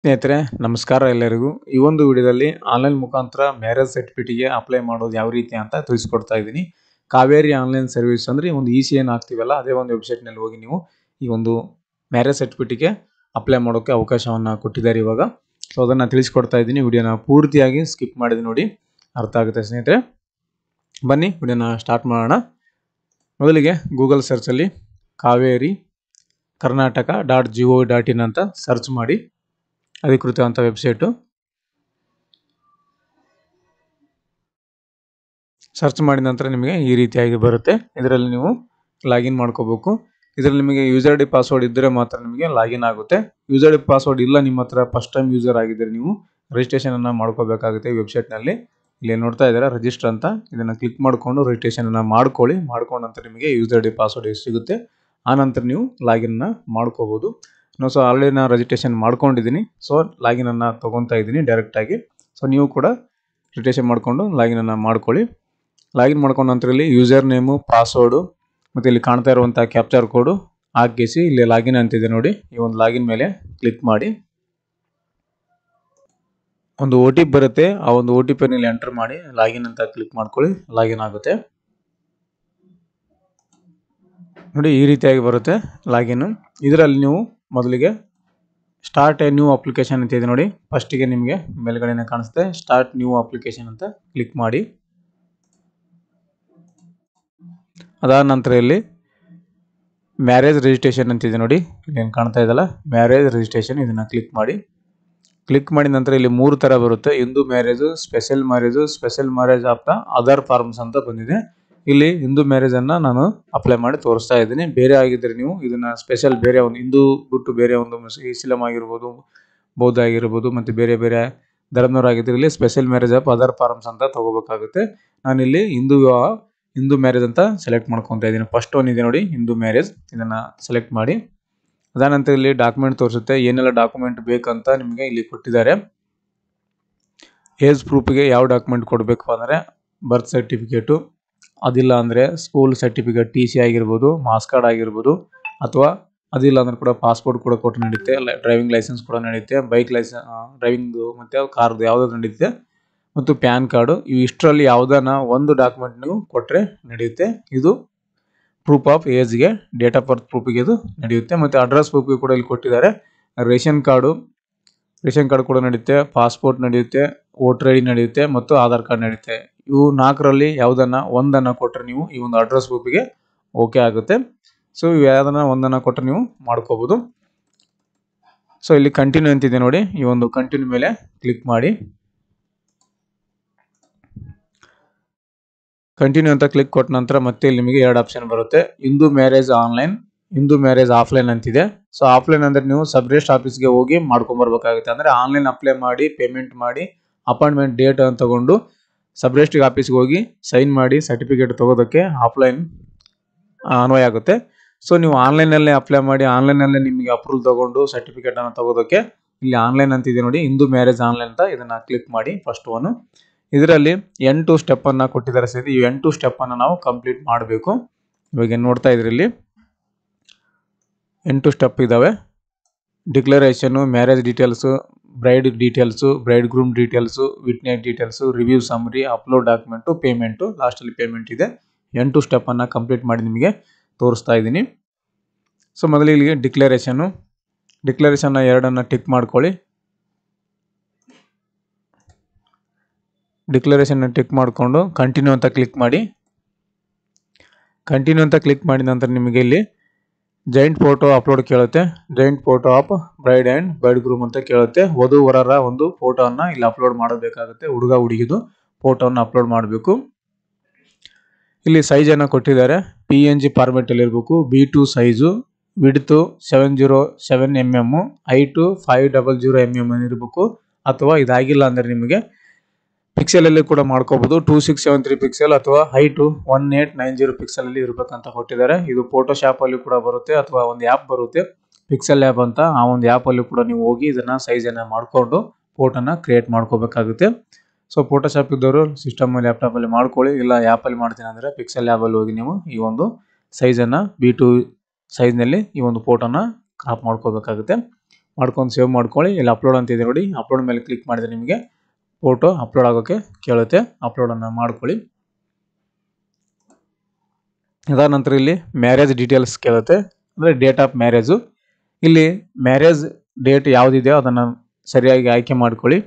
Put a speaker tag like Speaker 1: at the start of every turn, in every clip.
Speaker 1: ಸ್ನೇಹಿತರೆ ನಮಸ್ಕಾರ ಎಲ್ಲರಿಗೂ. ಈ ಒಂದು ವಿಡಿಯೋದಲ್ಲಿ ಆನ್ಲೈನ್ ಮುಖಾಂತರ ಮ್ಯಾರೇಜ್ ಸರ್ಟಿಫಿಕೇಟ್ಗೆ ಅಪ್ಲೈ ಮಾಡೋದು ಯಾವ ರೀತಿ ಅಂತ ತಿಳಿಸ್ಕೊಡ್ತಾ ಇದ್ದೀನಿ. ಕಾವೇರಿ ಆನ್ಲೈನ್ ಸರ್ವಿಸ್ ಅಂದರೆ ಒಂದು ECN ಹಾಕ್ತೀವಲ್ಲ, ಅದೇ ಒಂದು ವೆಬ್ಸೈಟ್ನಲ್ಲಿ ಹೋಗಿ ನೀವು ಈ ಒಂದು ಮ್ಯಾರೇಜ್ ಸರ್ಟಿಫಿಕೇಟ್ಗೆ ಅಪ್ಲೈ ಮಾಡೋಕ್ಕೆ ಅವಕಾಶವನ್ನು ಕೊಟ್ಟಿದ್ದಾರೆ ಇವಾಗ. ಸೊ ಅದನ್ನು ತಿಳಿಸ್ಕೊಡ್ತಾ ಇದ್ದೀನಿ. ವಿಡಿಯೋನ ಪೂರ್ತಿಯಾಗಿ ಸ್ಕಿಪ್ ಮಾಡಿದೆ ನೋಡಿ, ಅರ್ಥ ಆಗುತ್ತೆ ಸ್ನೇಹಿತರೆ. ಬನ್ನಿ ವಿಡಿಯೋನ ಸ್ಟಾರ್ಟ್ ಮಾಡೋಣ. ಮೊದಲಿಗೆ ಗೂಗಲ್ ಸರ್ಚಲ್ಲಿ ಕಾವೇರಿ ಕರ್ನಾಟಕ.gov.in ಅಂತ ಸರ್ಚ್ ಮಾಡಿ. ಅಧಿಕೃತವಂತ ವೆಬ್ಸೈಟು. ಸರ್ಚ್ ಮಾಡಿದ ನಂತರ ನಿಮಗೆ ಈ ರೀತಿಯಾಗಿ ಬರುತ್ತೆ. ಇದರಲ್ಲಿ ನೀವು ಲಾಗಿನ್ ಮಾಡ್ಕೋಬೇಕು. ಇದರಲ್ಲಿ ನಿಮಗೆ ಯೂಸರ್ ಐ ಡಿ ಪಾಸ್ವರ್ಡ್ ಇದ್ದರೆ ಮಾತ್ರ ನಿಮಗೆ ಲಾಗಿನ್ ಆಗುತ್ತೆ. ಯೂಸರ್ ಐ ಡಿ ಪಾಸ್ವರ್ಡ್ ಇಲ್ಲ ನಿಮ್ಮ ಹತ್ರ, ಫಸ್ಟ್ ಟೈಮ್ ಯೂಸರ್ ಆಗಿದ್ದರೆ ನೀವು ರಿಜಿಸ್ಟ್ರೇಷನನ್ನು ಮಾಡ್ಕೋಬೇಕಾಗುತ್ತೆ ಈ ವೆಬ್ಸೈಟ್ನಲ್ಲಿ. ಇಲ್ಲಿ ನೋಡ್ತಾ ಇದ್ದೀರಾ ರಿಜಿಸ್ಟರ್ ಅಂತ, ಇದನ್ನು ಕ್ಲಿಕ್ ಮಾಡಿಕೊಂಡು ರಿಜಿಸ್ಟ್ರೇಷನನ್ನು ಮಾಡ್ಕೊಳ್ಳಿ. ಮಾಡ್ಕೊಂಡ ನಂತರ ನಿಮಗೆ ಯೂಸರ್ ಐ ಡಿ ಪಾಸ್ವರ್ಡ್ ಸಿಗುತ್ತೆ. ಆ ನಂತರ ನೀವು ಲಾಗಿನ್ನ ಮಾಡ್ಕೋಬೋದು. ಸೊ ಆಲ್ರೆಡಿ ನಾನು ರಿಜಿಸ್ಟ್ರೇಷನ್ ಮಾಡ್ಕೊಂಡಿದ್ದೀನಿ. ಸೊ ಲಾಗಿನನ್ನು ತೊಗೊತಾ ಇದ್ದೀನಿ ಡೈರೆಕ್ಟಾಗಿ. ಸೊ ನೀವು ಕೂಡ ರಿಜಿಸ್ಟ್ರೇಷನ್ ಮಾಡಿಕೊಂಡು ಲಾಗಿನನ್ನು ಮಾಡ್ಕೊಳ್ಳಿ. ಲಾಗಿನ್ ಮಾಡ್ಕೊಂಡ ನಂತರ ಇಲ್ಲಿ ಯೂಸರ್ ನೇಮು, ಪಾಸ್ವರ್ಡು ಮತ್ತು ಇಲ್ಲಿ ಕಾಣ್ತಾ ಇರುವಂಥ ಕ್ಯಾಪ್ಚರ್ ಕೋಡು ಹಾಕಿಸಿ ಇಲ್ಲಿ ಲಾಗಿನ್ ಅಂತಿದೆ ನೋಡಿ. ಈ ಒಂದು ಲಾಗಿನ್ ಮೇಲೆ ಕ್ಲಿಕ್ ಮಾಡಿ. ಒಂದು OTP ಬರುತ್ತೆ, ಆ ಒಂದು OTP ಇಲ್ಲಿ ಎಂಟರ್ ಮಾಡಿ ಲಾಗಿನ್ ಅಂತ ಕ್ಲಿಕ್ ಮಾಡ್ಕೊಳ್ಳಿ. ಲಾಗಿನ್ ಆಗುತ್ತೆ ನೋಡಿ, ಈ ರೀತಿಯಾಗಿ ಬರುತ್ತೆ ಲಾಗಿನ್. ಇದರಲ್ಲಿ ನೀವು ಮೊದಲಿಗೆ ಸ್ಟಾರ್ಟ್ ಎ ನ್ಯೂ ಅಪ್ಲಿಕೇಶನ್ ಅಂತ ಇದೆ ನೋಡಿ. ಫಸ್ಟಿಗೆ ನಿಮಗೆ ಮೇಲ್ಗಡೆನೇ ಕಾಣಿಸುತ್ತೆ ಸ್ಟಾರ್ಟ್ ನ್ಯೂ ಅಪ್ಲಿಕೇಶನ್ ಅಂತ ಕ್ಲಿಕ್ ಮಾಡಿ. ಅದಾದ ನಂತರ ಇಲ್ಲಿ ಮ್ಯಾರೇಜ್ ರಿಜಿಸ್ಟ್ರೇಷನ್ ಅಂತಿದೆ ನೋಡಿ, ಇಲ್ಲೇನು ಕಾಣ್ತಾ ಇದೆಯಲ್ಲ ಮ್ಯಾರೇಜ್ ರಿಜಿಸ್ಟ್ರೇಷನ್, ಇದನ್ನು ಕ್ಲಿಕ್ ಮಾಡಿ. ಕ್ಲಿಕ್ ಮಾಡಿದ ನಂತರ ಇಲ್ಲಿ 3 ಥರ ಬರುತ್ತೆ. Hindu marriage, special marriage of the other forms ಅಂತ ಬಂದಿದೆ. ಇಲ್ಲಿ ಹಿಂದೂ ಮ್ಯಾರೇಜನ್ನು ನಾನು ಅಪ್ಲೈ ಮಾಡಿ ತೋರಿಸ್ತಾ ಇದ್ದೀನಿ. ಬೇರೆ ಆಗಿದ್ದರೆ ನೀವು ಇದನ್ನು ಸ್ಪೆಷಲ್ ಬೇರೆ ಒಂದು ಹಿಂದೂ ಬಿಟ್ಟು ಬೇರೆ ಒಂದು ಇಸ್ಲಾಂ ಆಗಿರ್ಬೋದು, ಬೌದ್ಧ ಆಗಿರ್ಬೋದು ಮತ್ತು ಬೇರೆ ಬೇರೆ ಧರ್ಮದವರಾಗಿದ್ದರೆ ಇಲ್ಲಿ special marriage of other forms ಅಂತ ತೊಗೋಬೇಕಾಗುತ್ತೆ. ನಾನಿಲ್ಲಿ ಹಿಂದೂ ಮ್ಯಾರೇಜ್ ಅಂತ ಸೆಲೆಕ್ಟ್ ಮಾಡ್ಕೊತಾ ಇದ್ದೀನಿ. ಫಸ್ಟ್ ಒನ್ ಇದೆ ನೋಡಿ ಹಿಂದೂ ಮ್ಯಾರೇಜ್, ಇದನ್ನು ಸೆಲೆಕ್ಟ್ ಮಾಡಿ. ಅದಾನಂತರ ಇಲ್ಲಿ ಡಾಕ್ಯುಮೆಂಟ್ ತೋರಿಸುತ್ತೆ, ಏನೆಲ್ಲ ಡಾಕ್ಯುಮೆಂಟ್ ಬೇಕಂತ ನಿಮಗೆ ಇಲ್ಲಿ ಕೊಟ್ಟಿದ್ದಾರೆ. ಏಜ್ ಪ್ರೂಫ್ಗೆ ಯಾವ ಡಾಕ್ಯುಮೆಂಟ್ ಕೊಡಬೇಕು ಅಂದರೆ ಬರ್ತ್ ಸರ್ಟಿಫಿಕೇಟು, ಅದಿಲ್ಲ ಅಂದರೆ ಸ್ಕೂಲ್ ಸರ್ಟಿಫಿಕೇಟ್, TC ಆಗಿರ್ಬೋದು, ಮಾಸ್ ಕಾರ್ಡ್ ಆಗಿರ್ಬೋದು, ಅಥವಾ ಅದಿಲ್ಲ ಅಂದ್ರೆ ಕೂಡ ಪಾಸ್ಪೋರ್ಟ್ ಕೂಡ ಕೊಟ್ಟು ನಡೆಯುತ್ತೆ, ಡ್ರೈವಿಂಗ್ ಲೈಸೆನ್ಸ್ ಕೂಡ ನಡೆಯುತ್ತೆ, ಬೈಕ್ ಲೈಸೆನ್ಸ್, ಡ್ರೈವಿಂಗು ಮತ್ತು ಕಾರ್ದು ಯಾವುದಾದ್ರು ನಡೆಯುತ್ತೆ, ಮತ್ತು ಪ್ಯಾನ್ ಕಾರ್ಡು. ಇವು ಇಷ್ಟರಲ್ಲಿ ಯಾವುದನ್ನ ಒಂದು ಡಾಕ್ಯುಮೆಂಟ್ ನೀವು ಕೊಟ್ಟರೆ ನಡೆಯುತ್ತೆ. ಇದು ಪ್ರೂಫ್ ಆಫ್ ಏಜ್ಗೆ, ಡೇಟ್ ಆಫ್ ಬರ್ತ್ ಪ್ರೂಫಿಗೆ ಇದು ನಡೆಯುತ್ತೆ. ಮತ್ತು ಅಡ್ರೆಸ್ ಪ್ರೂಫ್ಗೆ ಕೂಡ ಇಲ್ಲಿ ಕೊಟ್ಟಿದ್ದಾರೆ. ರೇಷನ್ ಕಾರ್ಡು ಕೂಡ ನಡೆಯುತ್ತೆ, ಪಾಸ್ಪೋರ್ಟ್ ನಡೆಯುತ್ತೆ, ವೋಟರ್ ID ನಡೆಯುತ್ತೆ ಮತ್ತು ಆಧಾರ್ ಕಾರ್ಡ್ ನಡೆಯುತ್ತೆ. ಇವು 4ರಲ್ಲಿ ಒಂದನ್ನು ಕೊಟ್ಟರೆ ನೀವು ಈ ಒಂದು ಅಡ್ರೆಸ್ ಪ್ರೂಫಿಗೆ ಓಕೆ ಆಗುತ್ತೆ. ಸೊ ಇವು ಒಂದನ್ನು ಕೊಟ್ಟರೆ ನೀವು ಮಾಡ್ಕೋಬೋದು. ಸೊ ಇಲ್ಲಿ ಕಂಟಿನ್ಯೂ ಅಂತಿದೆ ನೋಡಿ, ಈ ಒಂದು ಕಂಟಿನ್ಯೂ ಮೇಲೆ ಕ್ಲಿಕ್ ಮಾಡಿ. ಕಂಟಿನ್ಯೂ ಅಂತ ಕ್ಲಿಕ್ ಕೊಟ್ಟ ನಂತರ ಮತ್ತೆ ಇಲ್ಲಿ ನಿಮಗೆ 2 ಆಪ್ಷನ್ ಬರುತ್ತೆ. Hindu marriage online, Hindu marriage offline ಅಂತಿದೆ. ಸೊ ಆಫ್ಲೈನ್ ಅಂದರೆ ನೀವು ಸಬ್ ರಿಜಿಸ್ಟ್ರ್ ಆಫೀಸ್ಗೆ ಹೋಗಿ ಮಾಡ್ಕೊಂಬರ್ಬೇಕಾಗುತ್ತೆ. ಅಂದರೆ ಆನ್ಲೈನ್ ಅಪ್ಲೈ ಮಾಡಿ, ಪೇಮೆಂಟ್ ಮಾಡಿ, ಅಪಾಯಿಂಟ್ಮೆಂಟ್ ಡೇಟ್ ಅಂತ ತಗೊಂಡು ಸಬ್ ರಿಜಿಸ್ಟ್ರಿ ಆಫೀಸ್ಗೆ ಹೋಗಿ ಸೈನ್ ಮಾಡಿ ಸರ್ಟಿಫಿಕೇಟ್ ತೊಗೋದಕ್ಕೆ ಆಫ್ಲೈನ್ ಅನ್ವಯ ಆಗುತ್ತೆ. ಸೊ ನೀವು ಆನ್ಲೈನಲ್ಲೇ ಅಪ್ಲೈ ಮಾಡಿ, ಆನ್ಲೈನಲ್ಲೇ ನಿಮಗೆ ಅಪ್ರೂವಲ್ ತೊಗೊಂಡು ಸರ್ಟಿಫಿಕೇಟನ್ನು ತೊಗೋದಕ್ಕೆ ಇಲ್ಲಿ ಆನ್ಲೈನ್ ಅಂತಿದೆ ನೋಡಿ, ಹಿಂದೂ ಮ್ಯಾರೇಜ್ ಆನ್ಲೈನ್ ಅಂತ, ಇದನ್ನು ಕ್ಲಿಕ್ ಮಾಡಿ. ಫಸ್ಟ್ ಒನ್ ಇದರಲ್ಲಿ 8 ಸ್ಟೆಪ್ಪನ್ನು ಕೊಟ್ಟಿದ್ದಾರೆ. ಸರಿ, ಈ 8 ಸ್ಟೆಪ್ಪನ್ನು ನಾವು ಕಂಪ್ಲೀಟ್ ಮಾಡಬೇಕು. ಇವಾಗ ನೋಡ್ತಾ ಇದ್ರಿ ಇಲ್ಲಿ 8 ಸ್ಟೆಪ್ ಇದ್ದಾವೆ. ಡಿಕ್ಲರೇಷನು, marriage details, bride details, bride groom details, witness details, review summary, upload document, payment, ಲಾಸ್ಟಲ್ಲಿ ಪೇಮೆಂಟ್ ಇದೆ. 8 ಸ್ಟೆಪ್ಪನ್ನು ಕಂಪ್ಲೀಟ್ ಮಾಡಿ ನಿಮಗೆ ತೋರಿಸ್ತಾ ಇದ್ದೀನಿ. ಸೊ ಮೊದಲು ಇಲ್ಲಿಗೆ ಡಿಕ್ಲರೇಷನ್ನ 2 ಟಿಕ್ ಮಾಡ್ಕೊಳ್ಳಿ. ಡಿಕ್ಲರೇಷನ್ನ ಟಿಕ್ ಮಾಡಿಕೊಂಡು ಕಂಟಿನ್ಯೂ ಅಂತ ಕ್ಲಿಕ್ ಮಾಡಿ. ಕಂಟಿನ್ಯೂ ಅಂತ ಕ್ಲಿಕ್ ಮಾಡಿದ ನಂತರ ನಿಮಗೆ ಇಲ್ಲಿ ಜಾಯಿಂಟ್ ಫೋಟೋ ಅಪ್ಲೋಡ್ ಕೇಳುತ್ತೆ. Joint photo of bride and bride groom ಅಂತ ಕೇಳುತ್ತೆ. ವಧುವರರ ಒಂದು ಫೋಟೋವನ್ನು ಇಲ್ಲಿ ಅಪ್ಲೋಡ್ ಮಾಡಬೇಕಾಗುತ್ತೆ. ಹುಡುಗ ಹುಡುಗಿದು ಫೋಟೋವನ್ನು ಅಪ್ಲೋಡ್ ಮಾಡಬೇಕು. ಇಲ್ಲಿ ಸೈಜನ್ನು ಕೊಟ್ಟಿದ್ದಾರೆ. PNG ಫಾರ್ಮೆಟಲ್ಲಿ ಇರಬೇಕು. B2 size, width 707 mm, height 500 mm ಇರಬೇಕು. ಅಥವಾ ಇದಾಗಿಲ್ಲ ಅಂದರೆ ನಿಮಗೆ ಪಿಕ್ಸೆಲಲ್ಲಿ ಕೂಡ ಮಾಡ್ಕೋಬೋದು. 2673 ಪಿಕ್ಸೆಲ್ ಅಥವಾ ಹೈಟು 1890 ಪಿಕ್ಸೆಲಲ್ಲಿ ಇರಬೇಕಂತ ಕೊಟ್ಟಿದ್ದಾರೆ. ಇದು ಫೋಟೋಶಾಪಲ್ಲಿ ಕೂಡ ಬರುತ್ತೆ, ಅಥವಾ ಒಂದು ಆ್ಯಪ್ ಬರುತ್ತೆ ಪಿಕ್ಸೆಲ್ ಆ್ಯಪ್ ಅಂತ, ಆ ಒಂದು ಆ್ಯಪಲ್ಲಿ ಕೂಡ ನೀವು ಹೋಗಿ ಇದನ್ನು ಸೈಜನ್ನು ಮಾಡಿಕೊಂಡು ಫೋಟೋನ ಕ್ರಿಯೇಟ್ ಮಾಡ್ಕೋಬೇಕಾಗುತ್ತೆ. ಸೊ ಫೋಟೋಶಾಪ್ ಇದ್ದವರು ಸಿಸ್ಟಮಲ್ಲಿ, ಲ್ಯಾಪ್ಟಾಪಲ್ಲಿ ಮಾಡ್ಕೊಳ್ಳಿ. ಇಲ್ಲ ಆ್ಯಪಲ್ಲಿ ಮಾಡ್ತೀನಿ ಅಂದರೆ ಪಿಕ್ಸೆಲ್ ಆ್ಯಪಲ್ಲಿ ಹೋಗಿ ನೀವು ಈ ಒಂದು ಸೈಜನ್ನು B2 ಸೈಜ್ನಲ್ಲಿ ಈ ಒಂದು ಫೋಟೋನ ಕ್ರಾಪ್ ಮಾಡ್ಕೋಬೇಕಾಗುತ್ತೆ. ಮಾಡ್ಕೊಂಡು ಸೇವ್ ಮಾಡ್ಕೊಳ್ಳಿ. ಇಲ್ಲಿ ಅಪ್ಲೋಡ್ ಅಂತ ಇದೆ ನೋಡಿ, ಅಪ್ಲೋಡ್ ಮೇಲೆ ಕ್ಲಿಕ್ ಮಾಡಿದ್ರೆ ನಿಮಗೆ ಫೋಟೋ ಅಪ್ಲೋಡ್ ಆಗೋಕ್ಕೆ ಕೇಳುತ್ತೆ. ಅಪ್ಲೋಡನ್ನು ಮಾಡ್ಕೊಳ್ಳಿ. ಅದಾದ ನಂತರ ಇಲ್ಲಿ ಮ್ಯಾರೇಜ್ ಡೀಟೇಲ್ಸ್ ಕೇಳುತ್ತೆ, ಅಂದರೆ ಡೇಟ್ ಆಫ್ ಮ್ಯಾರೇಜು. ಇಲ್ಲಿ ಮ್ಯಾರೇಜ್ ಡೇಟ್ ಯಾವುದಿದೆಯೋ ಅದನ್ನು ಸರಿಯಾಗಿ ಆಯ್ಕೆ ಮಾಡ್ಕೊಳ್ಳಿ.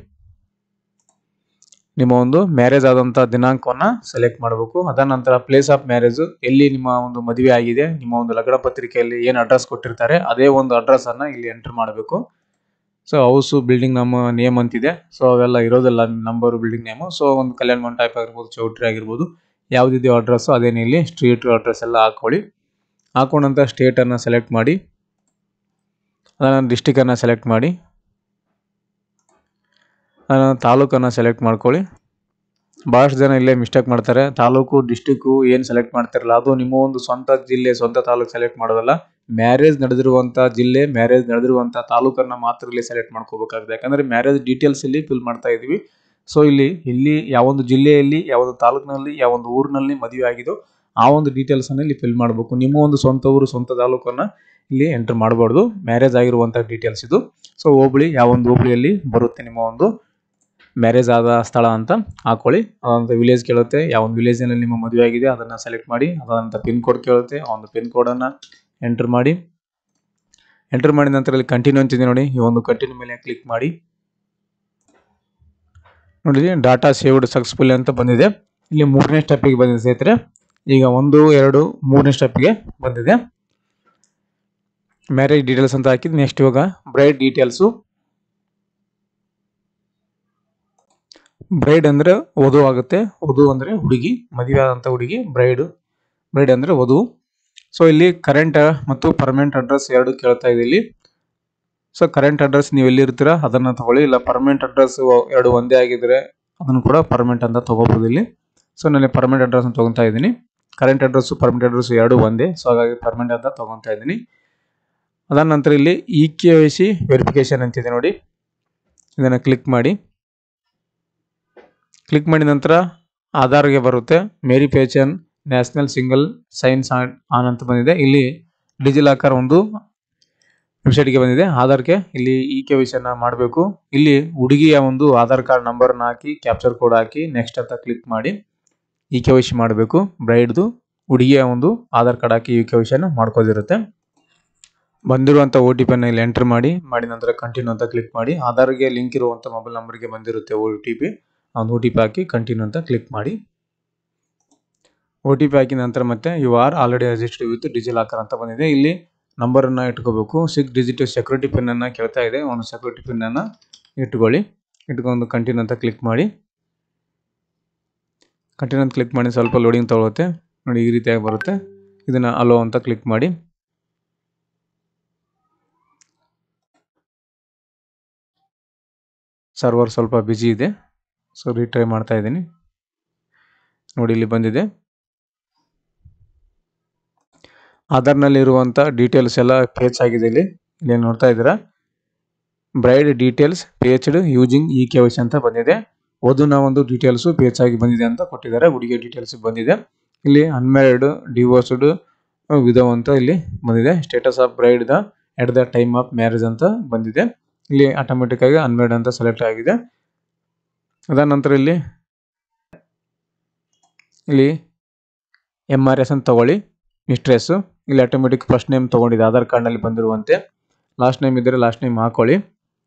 Speaker 1: ನಿಮ್ಮ ಒಂದು ಮ್ಯಾರೇಜ್ ಆದಂಥ ದಿನಾಂಕವನ್ನು ಸೆಲೆಕ್ಟ್ ಮಾಡಬೇಕು. ಅದಾದ ನಂತರ ಪ್ಲೇಸ್ ಆಫ್ ಮ್ಯಾರೇಜು, ಎಲ್ಲಿ ನಿಮ್ಮ ಒಂದು ಮದುವೆ ಆಗಿದೆ, ನಿಮ್ಮ ಒಂದು ಲಗ್ನ ಪತ್ರಿಕೆಯಲ್ಲಿ ಏನು ಅಡ್ರೆಸ್ ಕೊಟ್ಟಿರ್ತಾರೆ ಅದೇ ಒಂದು ಅಡ್ರೆಸ್ಸನ್ನು ಇಲ್ಲಿ ಎಂಟ್ರ್ ಮಾಡಬೇಕು. ಸೊ ಹೌಸು, ಬಿಲ್ಡಿಂಗ್ ನಮ್ಮ ನೇಮ್ ಅಂತಿದೆ. ಸೊ ಅವೆಲ್ಲ ಇರೋದಿಲ್ಲ, ನಂಬರು, ಬಿಲ್ಡಿಂಗ್ ನೇಮು. ಸೊ ಒಂದು ಕಲ್ಯಾಣ ಮಂಟಪ ಆಗಿರ್ಬೋದು, ಚೌಟ್ರಿ ಆಗಿರ್ಬೋದು, ಯಾವುದಿದೆಯೋ ಅಡ್ರೆಸ್ಸು ಅದೇನು ಇಲ್ಲಿ ಸ್ಟ್ರೀಟ್ ಅಡ್ರೆಸ್ ಎಲ್ಲ ಹಾಕ್ಕೊಳ್ಳಿ. ಹಾಕೊಂಡಂಥ ಸ್ಟೇಟನ್ನು ಸೆಲೆಕ್ಟ್ ಮಾಡಿ, ಅದನ್ನು ಡಿಸ್ಟಿಕನ್ನು ಸೆಲೆಕ್ಟ್ ಮಾಡಿ, ಅದನ್ನು ತಾಲೂಕನ್ನು ಸೆಲೆಕ್ಟ್ ಮಾಡ್ಕೊಳ್ಳಿ. ಭಾಳಷ್ಟು ಜನ ಇಲ್ಲೇ ಮಿಸ್ಟೇಕ್ ಮಾಡ್ತಾರೆ. ತಾಲೂಕು, ಡಿಸ್ಟಿಕ್ಕು ಏನು ಸೆಲೆಕ್ಟ್ ಮಾಡ್ತಿರಲ್ಲ ಅದು ನಿಮ್ಮ ಒಂದು ಸ್ವಂತ ಜಿಲ್ಲೆ, ಸ್ವಂತ ತಾಲೂಕು ಸೆಲೆಕ್ಟ್ ಮಾಡೋದಲ್ಲ. ಮ್ಯಾರೇಜ್ ನಡೆದಿರುವಂಥ ಜಿಲ್ಲೆ, ಮ್ಯಾರೇಜ್ ನಡೆದಿರುವಂಥ ತಾಲೂಕನ್ನು ಮಾತ್ರ ಇಲ್ಲಿ ಸೆಲೆಕ್ಟ್ ಮಾಡ್ಕೋಬೇಕಾಗುತ್ತೆ. ಯಾಕಂದರೆ ಮ್ಯಾರೇಜ್ ಡೀಟೇಲ್ಸ್ ಇಲ್ಲಿ ಫಿಲ್ ಮಾಡ್ತಾ ಇದ್ದೀವಿ. ಸೊ ಇಲ್ಲಿ ಯಾವೊಂದು ಜಿಲ್ಲೆಯಲ್ಲಿ, ಯಾವೊಂದು ತಾಲೂಕಿನಲ್ಲಿ, ಯಾವೊಂದು ಊರಿನಲ್ಲಿ ಮದುವೆ ಆಗಿದೋ ಆ ಒಂದು ಡೀಟೇಲ್ಸನ್ನು ಇಲ್ಲಿ ಫಿಲ್ ಮಾಡಬೇಕು. ನಿಮ್ಮ ಒಂದು ಸ್ವಂತ ಊರು, ಸ್ವಂತ ತಾಲೂಕನ್ನು ಇಲ್ಲಿ ಎಂಟ್ರ್ ಮಾಡಬಾರ್ದು. ಮ್ಯಾರೇಜ್ ಆಗಿರುವಂಥ ಡೀಟೇಲ್ಸ್ ಇದು. ಸೊ ಹೋಬಳಿ, ಯಾವೊಂದು ಹೋಬಳಿಯಲ್ಲಿ ಬರುತ್ತೆ ನಿಮ್ಮ ಒಂದು ಮ್ಯಾರೇಜ್ ಆದ ಸ್ಥಳ ಅಂತ ಹಾಕೊಳ್ಳಿ. ಅದಂತ ವಿಲೇಜ್ ಕೇಳುತ್ತೆ, ಯಾವೊಂದು ವಿಲೇಜ್ನಲ್ಲಿ ನಿಮ್ಮ ಮದುವೆ ಆಗಿದೆ ಅದನ್ನು ಸೆಲೆಕ್ಟ್ ಮಾಡಿ. ಅದಂತ ಪಿನ್ ಕೋಡ್ ಕೇಳುತ್ತೆ, ಆ ಒಂದು ಪಿನ್ ಕೋಡನ್ನು ಎಂಟ್ರ್ ಮಾಡಿ. ಎಂಟ್ರ್ ಮಾಡಿದ ನಂತರ ಇಲ್ಲಿ ಕಂಟಿನ್ಯೂ ಅಂತಿದೆ ನೋಡಿ, ಈ ಒಂದು ಕಂಟಿನ್ಯೂ ಮೇಲೆ ಕ್ಲಿಕ್ ಮಾಡಿ. ನೋಡಿ, ಡಾಟಾ ಸೇವ್ಡ್ ಸಕ್ಸಸ್ಫುಲ್ ಅಂತ ಬಂದಿದೆ. ಇಲ್ಲಿ 3ನೇ ಸ್ಟೆಪ್ಪಿಗೆ ಬಂದಿದೆ ಸ್ನೇಹಿತರೆ. ಈಗ 1, 2, 3ನೇ ಸ್ಟೆಪ್ಗೆ ಬಂದಿದೆ. ಮ್ಯಾರೇಜ್ ಡೀಟೇಲ್ಸ್ ಅಂತ ಹಾಕಿದ್ದು. ನೆಕ್ಸ್ಟ್ ಇವಾಗ ಬ್ರೈಡ್ ಡೀಟೇಲ್ಸು. ಬ್ರೈಡ್ ಅಂದರೆ ವಧು ಆಗುತ್ತೆ. ವಧು ಅಂದರೆ ಹುಡುಗಿ, ಮದುವೆ ಆದಂಥ ಹುಡುಗಿ ಬ್ರೈಡ್ ಅಂದರೆ ವಧು. ಸೊ ಇಲ್ಲಿ ಕರೆಂಟ್ ಮತ್ತು ಪರ್ಮನೆಂಟ್ ಅಡ್ರೆಸ್ ಎರಡು ಕೇಳ್ತಾ ಇದೆ ಇಲ್ಲಿ. ಸೊ ಕರೆಂಟ್ ಅಡ್ರೆಸ್ ನೀವು ಎಲ್ಲಿರ್ತೀರ ಅದನ್ನು ತಗೊಳ್ಳಿ, ಇಲ್ಲ ಪರ್ಮನೆಂಟ್ ಅಡ್ರೆಸ್ ಎರಡು ಒಂದೇ ಆಗಿದ್ರೆ ಅದನ್ನು ಕೂಡ ಪರ್ಮನೆಂಟ್ ಅಂತ ತೊಗೋಬೋದು ಇಲ್ಲಿ. ಸೊ ನಾನು ಪರ್ಮನೆಂಟ್ ಅಡ್ರೆಸ್ ತೊಗೊತಾ ಇದ್ದೀನಿ. ಕರೆಂಟ್ ಅಡ್ರೆಸ್ಸು ಪರ್ಮನೆಂಟ್ ಅಡ್ರೆಸ್ಸು ಎರಡು ಒಂದೇ, ಸೊ ಹಾಗಾಗಿ ಪರ್ಮನೆಂಟ್ ಅಂತ ತೊಗೊತಾ ಇದ್ದೀನಿ. ಅದಾದ ನಂತರ ಇಲ್ಲಿ KYC ವೆರಿಫಿಕೇಷನ್ ಅಂತಿದೆ ನೋಡಿ, ಇದನ್ನು ಕ್ಲಿಕ್ ಮಾಡಿ. ಕ್ಲಿಕ್ ಮಾಡಿದ ನಂತರ ಆಧಾರ್ಗೆ ಬರುತ್ತೆ. ಮೇರಿ ಪೇಚನ್ ನ್ಯಾಷನಲ್ ಸಿಂಗಲ್ ಸೈನ್ಸ್ ಆನ್ ಅಂತ ಬಂದಿದೆ. ಇಲ್ಲಿ ಡಿಜಿಲಾಕರ್ ಒಂದು ವೆಬ್ಸೈಟ್ಗೆ ಬಂದಿದೆ. ಆಧಾರ್ಗೆ ಇಲ್ಲಿ KYC ಮಾಡಬೇಕು. ಇಲ್ಲಿ ಹುಡುಗಿಯ ಒಂದು ಆಧಾರ್ ಕಾರ್ಡ್ ನಂಬರ್ನ ಹಾಕಿ, ಕ್ಯಾಪ್ಚರ್ ಕೋಡ್ ಹಾಕಿ, ನೆಕ್ಸ್ಟ್ ಅಂತ ಕ್ಲಿಕ್ ಮಾಡಿ KYC ಮಾಡಬೇಕು. ಬ್ರೈಡ್ದು ಹುಡುಗಿಯ ಒಂದು ಆಧಾರ್ ಕಾರ್ಡ್ ಹಾಕಿ KYC ಮಾಡ್ಕೋದಿರುತ್ತೆ. ಬಂದಿರುವಂಥ OTP ಇಲ್ಲಿ ಎಂಟರ್ ಮಾಡಿದ ನಂತರ ಕಂಟಿನ್ಯೂ ಅಂತ ಕ್ಲಿಕ್ ಮಾಡಿ. ಆಧಾರ್ಗೆ ಲಿಂಕ್ ಇರುವಂಥ ಮೊಬೈಲ್ ನಂಬರ್ಗೆ ಬಂದಿರುತ್ತೆ OTP, ಒಂದು OTP ಹಾಕಿ ಕಂಟಿನ್ಯೂ ಅಂತ ಕ್ಲಿಕ್ ಮಾಡಿ. OTP ಹಾಕಿದ ನಂತರ ಮತ್ತೆ you are already registered with DigiLocker ಅಂತ ಬಂದಿದೆ. ಇಲ್ಲಿ ನಂಬರನ್ನು ಇಟ್ಕೋಬೇಕು. 6 ಡಿಜಿಟ್ ಸೆಕ್ಯೂರಿಟಿ ಪಿನ್ನನ್ನು ಕೇಳ್ತಾ ಇದೆ. ಒಂದು ಸೆಕ್ಯೂರಿಟಿ ಪಿನ್ನನ್ನು ಇಟ್ಕೊಂಡು ಕಂಟಿನ್ಯೂ ಅಂತ ಕ್ಲಿಕ್ ಮಾಡಿ. ಕಂಟಿನ್ಯೂ ಅಂತ ಕ್ಲಿಕ್ ಮಾಡಿ ಸ್ವಲ್ಪ ಲೋಡಿಂಗ್ ತೊಗೊಳುತ್ತೆ ನೋಡಿ, ಈ ರೀತಿಯಾಗಿ ಬರುತ್ತೆ. ಇದನ್ನು ಅಲೋ ಅಂತ ಕ್ಲಿಕ್ ಮಾಡಿ. ಸರ್ವರ್ ಸ್ವಲ್ಪ ಬ್ಯುಸಿ ಇದೆ, ಸೊ ರೀಟ್ರೈ ಮಾಡ್ತಾ ಇದ್ದೀನಿ ನೋಡಿ, ಇಲ್ಲಿ ಬಂದಿದೆ. ಆಧಾರ್ನಲ್ಲಿ ಇರುವಂಥ ಡೀಟೇಲ್ಸ್ ಎಲ್ಲ ಫೇಚ್ ಆಗಿದೆ. ಇಲ್ಲಿ ನೋಡ್ತಾ ಇದ್ದೀರಾ, ಬ್ರೈಡ್ ಡೀಟೇಲ್ಸ್ ಫೇಚ್ಡ್ ಯೂಸಿಂಗ್ KYC ಅಂತ ಬಂದಿದೆ. ವಧುನ ಒಂದು ಡೀಟೇಲ್ಸು ಫೇಚ್ ಆಗಿ ಬಂದಿದೆ ಅಂತ ಕೊಟ್ಟಿದ್ದಾರೆ. ಹುಡುಗಿಯ ಡೀಟೇಲ್ಸ್ ಬಂದಿದೆ. ಇಲ್ಲಿ ಅನ್ಮ್ಯಾರಿಡ್, ಡಿವೋರ್ಸ್ಡ್, ವಿಧವ್ ಅಂತ ಇಲ್ಲಿ ಬಂದಿದೆ. Status of bride at the time of marriage ಅಂತ ಬಂದಿದೆ. ಇಲ್ಲಿ ಆಟೋಮೆಟಿಕ್ ಆಗಿ ಅನ್ಮ್ಯಾರಿಡ್ ಅಂತ ಸೆಲೆಕ್ಟ್ ಆಗಿದೆ. ಅದಾದ ನಂತರ ಇಲ್ಲಿ MRS ಅಂತ ತಗೊಳ್ಳಿ, ಮಿಸ್ಟ್ರೆಸ್ಸು. ಇಲ್ಲಿ ಆಟೋಮೆಟಿಕ್ ಫಸ್ಟ್ ನೇಮ್ ತೊಗೊಂಡಿದೆ ಆಧಾರ್ ಕಾರ್ಡ್ನಲ್ಲಿ ಬಂದಿರುವಂತೆ. ಲಾಸ್ಟ್ ನೇಮ್ ಇದ್ದರೆ ಲಾಸ್ಟ್ ನೇಮ್ ಹಾಕೊಳ್ಳಿ.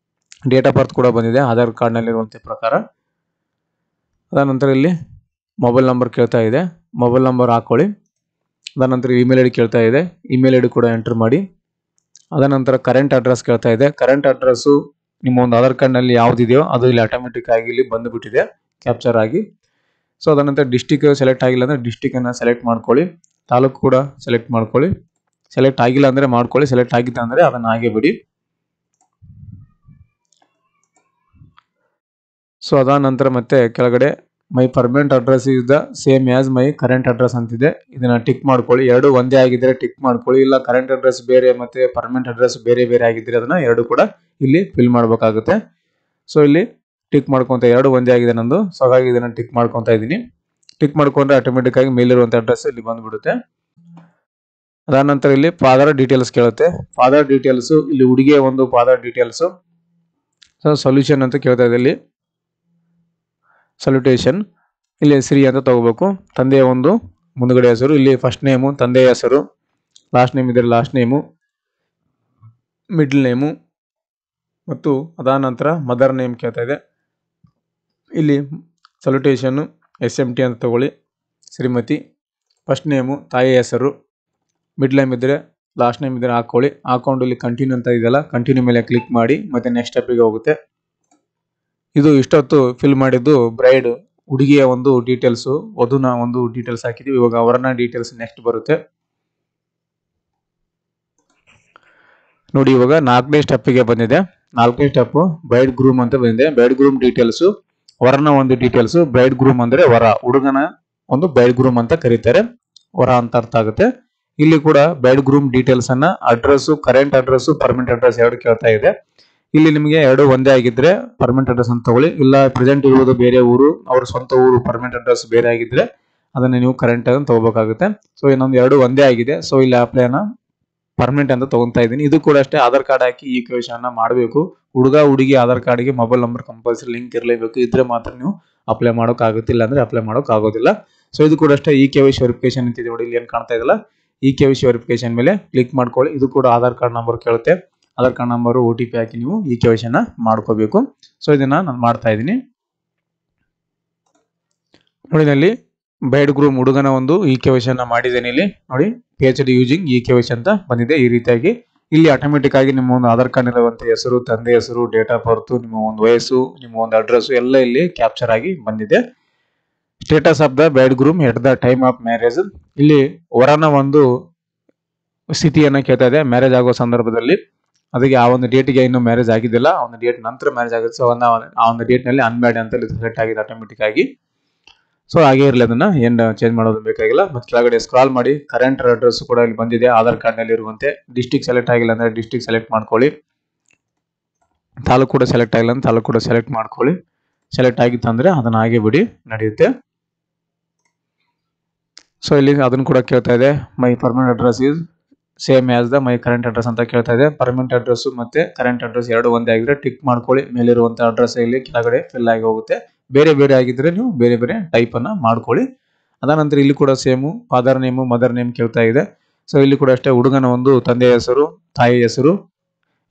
Speaker 1: ಡೇಟ್ ಆಫ್ ಬರ್ತ್ ಕೂಡ ಬಂದಿದೆ ಆಧಾರ್ ಕಾರ್ಡ್ನಲ್ಲಿರುವಂಥ ಪ್ರಕಾರ. ಅದಾದ ನಂತರ ಇಲ್ಲಿ ಮೊಬೈಲ್ ನಂಬರ್ ಕೇಳ್ತಾ ಇದೆ, ಮೊಬೈಲ್ ನಂಬರ್ ಹಾಕ್ಕೊಳ್ಳಿ. ಅದಾದ ನಂತರ ಇಮೇಲ್ ID ಕೇಳ್ತಾ ಇದೆ, ಇಮೇಲ್ ID ಕೂಡ ಎಂಟರ್ ಮಾಡಿ. ಅದಾದ ನಂತರ ಕರೆಂಟ್ ಅಡ್ರೆಸ್ ಕೇಳ್ತಾ ಇದೆ. ಕರೆಂಟ್ ಅಡ್ರೆಸ್ಸು ನಿಮ್ಮ ಒಂದು ಆಧಾರ್ ಕಾರ್ಡ್ನಲ್ಲಿ ಯಾವುದಿದೆಯೋ ಅದು ಇಲ್ಲಿ ಆಟೋಮೆಟಿಕ್ ಆಗಿ ಇಲ್ಲಿ ಬಂದುಬಿಟ್ಟಿದೆ ಕ್ಯಾಪ್ಚರ್ ಆಗಿ. ಸೊ ಅದಾದ ನಂತರ ಡಿಸ್ಟಿಕ್ ಸೆಲೆಕ್ಟ್ ಆಗಿಲ್ಲ ಅಂದರೆ ಡಿಸ್ಟಿಕನ್ನು ಸೆಲೆಕ್ಟ್ ಮಾಡ್ಕೊಳ್ಳಿ. ತಾಲೂಕು ಕೂಡ ಸೆಲೆಕ್ಟ್ ಮಾಡ್ಕೊಳ್ಳಿ. ಸೆಲೆಕ್ಟ್ ಆಗಿಲ್ಲ ಅಂದರೆ ಮಾಡ್ಕೊಳ್ಳಿ, ಸೆಲೆಕ್ಟ್ ಆಗಿದ್ದ ಅಂದರೆ ಅದನ್ನು ಹಾಗೆ ಬಿಡಿ. ಸೊ ಅದಾದ ನಂತರ ಮತ್ತೆ ಕೆಳಗಡೆ my permanent address is the same as my current address ಅಂತಿದೆ. ಇದನ್ನು ಟಿಕ್ ಮಾಡ್ಕೊಳ್ಳಿ. ಎರಡು ಒಂದೇ ಆಗಿದ್ದರೆ ಟಿಕ್ ಮಾಡ್ಕೊಳ್ಳಿ, ಇಲ್ಲ ಕರೆಂಟ್ ಅಡ್ರೆಸ್ ಬೇರೆ ಮತ್ತು ಪರ್ಮನೆಂಟ್ ಅಡ್ರೆಸ್ ಬೇರೆ ಬೇರೆ ಆಗಿದ್ದರೆ ಅದನ್ನು ಎರಡು ಕೂಡ ಇಲ್ಲಿ ಫಿಲ್ ಮಾಡಬೇಕಾಗುತ್ತೆ. ಸೊ ಇಲ್ಲಿ ಟಿಕ್ ಮಾಡ್ಕೊತ, ಎರಡು ಒಂದೇ ಆಗಿದೆ ನಂದು, ಸೊ ಹಾಗಾಗಿ ಇದನ್ನು ಟಿಕ್ ಮಾಡ್ಕೊತಾ ಇದ್ದೀನಿ. ಟಿಕ್ ಮಾಡ್ಕೊಂಡ್ರೆ ಆಟೋಮೆಟಿಕ್ ಆಗಿ ಮೇಲಿರುವಂಥ ಅಡ್ರೆಸ್ ಇಲ್ಲಿ ಬಂದುಬಿಡುತ್ತೆ. ಅದಾದ ನಂತರ ಇಲ್ಲಿ ಫಾದರ್ ಡೀಟೇಲ್ಸ್ ಕೇಳುತ್ತೆ. ಫಾದರ್ ಡೀಟೇಲ್ಸ್ ಇಲ್ಲಿ ಹುಡುಗಿಯ ಒಂದು ಫಾದರ್ ಡೀಟೇಲ್ಸ್. ಸೊ ಸೊಲ್ಯೂಷನ್ ಅಂತ ಕೇಳ್ತಾ ಇದೆ ಇಲ್ಲಿ. ಸಲ್ಯೂಟೇಷನ್ ಇಲ್ಲಿ ಶ್ರೀ ಅಂತ ತಗೋಬೇಕು. ತಂದೆಯ ಒಂದು ಮುಂದುಗಡೆ ಹೆಸರು, ಇಲ್ಲಿ ಫಸ್ಟ್ ನೇಮು ತಂದೆಯ ಹೆಸರು, ಲಾಸ್ಟ್ ನೇಮ್ ಇದ್ರೆ ಲಾಸ್ಟ್ ನೇಮು, ಮಿಡ್ಲ್ ನೇಮು ಮತ್ತು ಅದಾದ ನಂತರ ಮದರ್ ನೇಮ್ ಕೇಳ್ತಾ ಇದೆ. ಇಲ್ಲಿ ಸಲ್ಯೂಟೇಷನ್ನು SMT ಅಂತ ತಗೊಳ್ಳಿ, ಶ್ರೀಮತಿ. ಫಸ್ಟ್ ನೇಮು ತಾಯಿಯ ಹೆಸರು, ಮಿಡ್ಲ್ ನೇಮ್ ಇದ್ದರೆ ಲಾಸ್ಟ್ ನೇಮ್ ಇದ್ದರೆ ಹಾಕ್ಕೊಳ್ಳಿ. ಹಾಕೊಂಡು ಇಲ್ಲಿ ಕಂಟಿನ್ಯೂ ಅಂತ ಇದೆಯಲ್ಲ, ಕಂಟಿನ್ಯೂ ಮೇಲೆ ಕ್ಲಿಕ್ ಮಾಡಿ ಮತ್ತೆ ನೆಕ್ಸ್ಟ್ ಸ್ಟೆಪ್ಪಿಗೆ ಹೋಗುತ್ತೆ. ಇದು ಇಷ್ಟೊತ್ತು ಫಿಲ್ ಮಾಡಿದ್ದು ಬ್ರೈಡ್ ಹುಡುಗಿಯ ಒಂದು ಡೀಟೇಲ್ಸು, ವಧುನ ಒಂದು ಡೀಟೇಲ್ಸ್ ಹಾಕಿದ್ದೀವಿ. ಇವಾಗ ಅವರನ್ನ ಡೀಟೇಲ್ಸ್ ನೆಕ್ಸ್ಟ್ ಬರುತ್ತೆ ನೋಡಿ. ಇವಾಗ 4ನೇ ಸ್ಟೆಪ್ಪಿಗೆ ಬಂದಿದೆ. 4ನೇ ಸ್ಟೆಪ್ ಬ್ರೈಡ್ ಗ್ರೂಮ್ ಅಂತ ಬಂದಿದೆ. ಬ್ರೈಡ್ ಗ್ರೂಮ್ ಡೀಟೇಲ್ಸು, ವರನ ಒಂದು ಡೀಟೇಲ್ಸು. ಬ್ರೈಡ್ ಗ್ರೂಮ್ ಅಂದ್ರೆ ವರ, ಹುಡುಗನ ಒಂದು ಬ್ರೈಡ್ ಗ್ರೂಮ್ ಅಂತ ಕರೀತಾರೆ, ವರ ಅಂತ ಅರ್ಥ ಆಗುತ್ತೆ. ಇಲ್ಲಿ ಕೂಡ ಬ್ರೈಡ್ ಗ್ರೂಮ್ ಡೀಟೇಲ್ಸ್ ಅನ್ನ address, current address, permanent address ಎರಡು ಕೇಳ್ತಾ ಇದೆ. ಇಲ್ಲಿ ನಿಮಗೆ ಎರಡು ಒಂದೇ ಆಗಿದ್ರೆ ಪರ್ಮನೆಂಟ್ ಅಡ್ರೆಸ್ ಅಂತ ತಗೊಳ್ಳಿ. ಇಲ್ಲ ಪ್ರೆಸೆಂಟ್ ಇರುವುದು ಬೇರೆ ಊರು, ಅವ್ರ ಸ್ವಂತ ಊರು ಪರ್ಮನೆಂಟ್ ಅಡ್ರೆಸ್ ಬೇರೆ ಆಗಿದ್ರೆ ಅದನ್ನ ನೀವು ಕರೆಂಟ್ ಅಂತ ತಗೋಬೇಕಾಗುತ್ತೆ. ಸೊ ಇನ್ನೊಂದು ಎರಡು ಒಂದೇ ಆಗಿದೆ. ಸೊ ಇಲ್ಲಿ ಅಪ್ಲೈನ ಪರ್ಮನೆಂಟ್ ಅಂತ ತಗೊಂತಾ ಇದ್ದೀನಿ. ಇದು ಕೂಡ ಅಷ್ಟೇ, ಆಧಾರ್ ಕಾರ್ಡ್ ಹಾಕಿ ಈ KYC ಮಾಡಬೇಕು. ಹುಡುಗ ಹುಡುಗಿ ಆಧಾರ್ ಕಾರ್ಡ್ಗೆ ಮೊಬೈಲ್ ನಂಬರ್ ಕಂಪಲ್ಸರಿ ಲಿಂಕ್ ಇರಲೇಬೇಕು. ಇದ್ರೆ ಮಾತ್ರ ನೀವು ಅಪ್ಲೈ ಮಾಡೋಕ್ಕಾಗುತ್ತೆ, ಇಲ್ಲ ಅಂದ್ರೆ ಅಪ್ಲೈ ಮಾಡೋಕ್ಕಾಗೋದಿಲ್ಲ. ಸೊ ಇದು ಕೂಡ ಅಷ್ಟೇ, KYC ವೆರಿಫಿಕೇಶನ್ ಅಂತಿದೆ ನೋಡಿ, ಇಲ್ಲಿ ಏನು ಕಾಣ್ತಾ ಇದೆಯಲ್ಲ, KYC ವೆರಿಫಿಕೇಶನ್ ಮೇಲೆ ಕ್ಲಿಕ್ ಮಾಡ್ಕೊಳ್ಳಿ. ಇದು ಕೂಡ ಆಧಾರ್ ಕಾರ್ಡ್ ನಂಬರ್ ಕೇಳುತ್ತೆ. ಆಧಾರ್ ಕಾರ್ಡ್ ನಂಬರು OTP ಹಾಕಿ ನೀವು KYC ಮಾಡ್ಕೋಬೇಕು. ಸೊ ಇದನ್ನ ನಾನು ಮಾಡ್ತಾ ಇದ್ದೀನಿ ನೋಡಿ. ಇಲ್ಲಿ ಬ್ರೈಡ್ ಗ್ರೂಮ್ ಹುಡುಗನ ಒಂದು KYC ಮಾಡಿದ್ದೇನೆ. ಇಲ್ಲಿ ನೋಡಿ, PhD ಯೂಸಿಂಗ್ KYC ಅಂತ ಬಂದಿದೆ. ಈ ರೀತಿಯಾಗಿ ಇಲ್ಲಿ ಆಟೋಮೆಟಿಕ್ ಆಗಿ ನಿಮ್ಮ ಒಂದು ಆಧಾರ್ ಕಾರ್ಡ್ ಇರುವಂತ ಹೆಸರು, ತಂದೆ ಹೆಸರು, ಡೇಟ್ ಆಫ್ ಬರ್ತ್, ನಿಮ್ಮ ಒಂದು ವಯಸ್ಸು, ನಿಮ್ಮ ಒಂದು ಅಡ್ರೆಸ್ ಎಲ್ಲ ಇಲ್ಲಿ ಕ್ಯಾಪ್ಚರ್ ಆಗಿ ಬಂದಿದೆ. Status of the bride groom at the time of marriage, ಇಲ್ಲಿ ವರನ ಒಂದು ಸ್ಥಿತಿಯನ್ನ ಕೇಳ್ತಾ ಇದೆ. ಮ್ಯಾರೇಜ್ ಆಗೋ ಸಂದರ್ಭದಲ್ಲಿ ಅದಕ್ಕೆ ಆ ಒಂದು ಡೇಟ್ಗೆ ಇನ್ನೂ ಮ್ಯಾರೇಜ್ ಆಗಿದ್ದಿಲ್ಲ, ಆ ಒಂದು ಡೇಟ್ ನಂತರ ಮ್ಯಾರೇಜ್ ಆಗುತ್ತೆ. ಸೊ ಆ ಒಂದು ಡೇಟ್ ನಲ್ಲಿ ಅನ್ಮ್ಯಾರಿಡ್ ಅಂತ ಸೆಲೆಕ್ಟ್ ಆಗಿದೆ ಆಟೋಮೆಟಿಕ್ ಆಗಿ. ಸೊ ಹಾಗೆ ಇರಲಿ, ಅದನ್ನ ಏನು ಚೇಂಜ್ ಮಾಡೋದು ಬೇಕಾಗಿಲ್ಲ. ಮತ್ತೆ ಕೆಳಗಡೆ ಸ್ಕ್ರಾಲ್ ಮಾಡಿ, ಕರೆಂಟ್ ಅಡ್ರೆಸ್ ಕೂಡ ಇಲ್ಲಿ ಬಂದಿದೆ ಆಧಾರ್ ಕಾರ್ಡ್ ನಲ್ಲಿ ಇರುವಂತೆ. ಡಿಸ್ಟಿಕ್ ಸೆಲೆಕ್ಟ್ ಆಗಿಲ್ಲ ಅಂದ್ರೆ ಡಿಸ್ಟಿಕ್ ಸೆಲೆಕ್ಟ್ ಮಾಡ್ಕೊಳ್ಳಿ. ತಾಲೂಕು ಕೂಡ ಸೆಲೆಕ್ಟ್ ಆಗಿಲ್ಲ ಅಂದ್ರೆ ತಾಲೂಕು ಕೂಡ ಸೆಲೆಕ್ಟ್ ಮಾಡ್ಕೊಳ್ಳಿ. ಸೆಲೆಕ್ಟ್ ಆಗಿತ್ತಂದ್ರೆ ಅದನ್ನ ಹಾಗೆ ಬಿಡಿ, ನಡೆಯುತ್ತೆ. ಸೊ ಇಲ್ಲಿ ಅದನ್ನು ಕೂಡ ಕೇಳ್ತಾ ಇದೆ. My permanent address is same as the my current address ಅಂತ ಕೇಳ್ತಾ ಇದೆ. ಪರ್ಮನೆಂಟ್ ಅಡ್ರೆಸ್ ಮತ್ತೆ ಕರೆಂಟ್ ಅಡ್ರೆಸ್ ಎರಡು ಒಂದೇ ಆಗಿದ್ರೆ ಟಿಕ್ ಮಾಡ್ಕೊಳ್ಳಿ. ಮೇಲಿರುವಂತ ಅಡ್ರೆಸ್ ಇಲ್ಲಿ ಕೆಳಗಡೆ ಫಿಲ್ ಆಗಿ ಹೋಗುತ್ತೆ. ಬೇರೆ ಬೇರೆ ಆಗಿದ್ರೆ ನೀವು ಬೇರೆ ಬೇರೆ ಟೈಪ್ ಅನ್ನ ಮಾಡ್ಕೊಳ್ಳಿ. ಅದಾನಂತರ ಇಲ್ಲಿ ಕೂಡ same father name, mother name ಕೇಳ್ತಾ ಇದೆ. ಸೊ ಇಲ್ಲಿ ಕೂಡ ಅಷ್ಟೇ, ಹುಡುಗನ ಒಂದು ತಂದೆಯ ಹೆಸರು, ತಾಯಿಯ ಹೆಸರು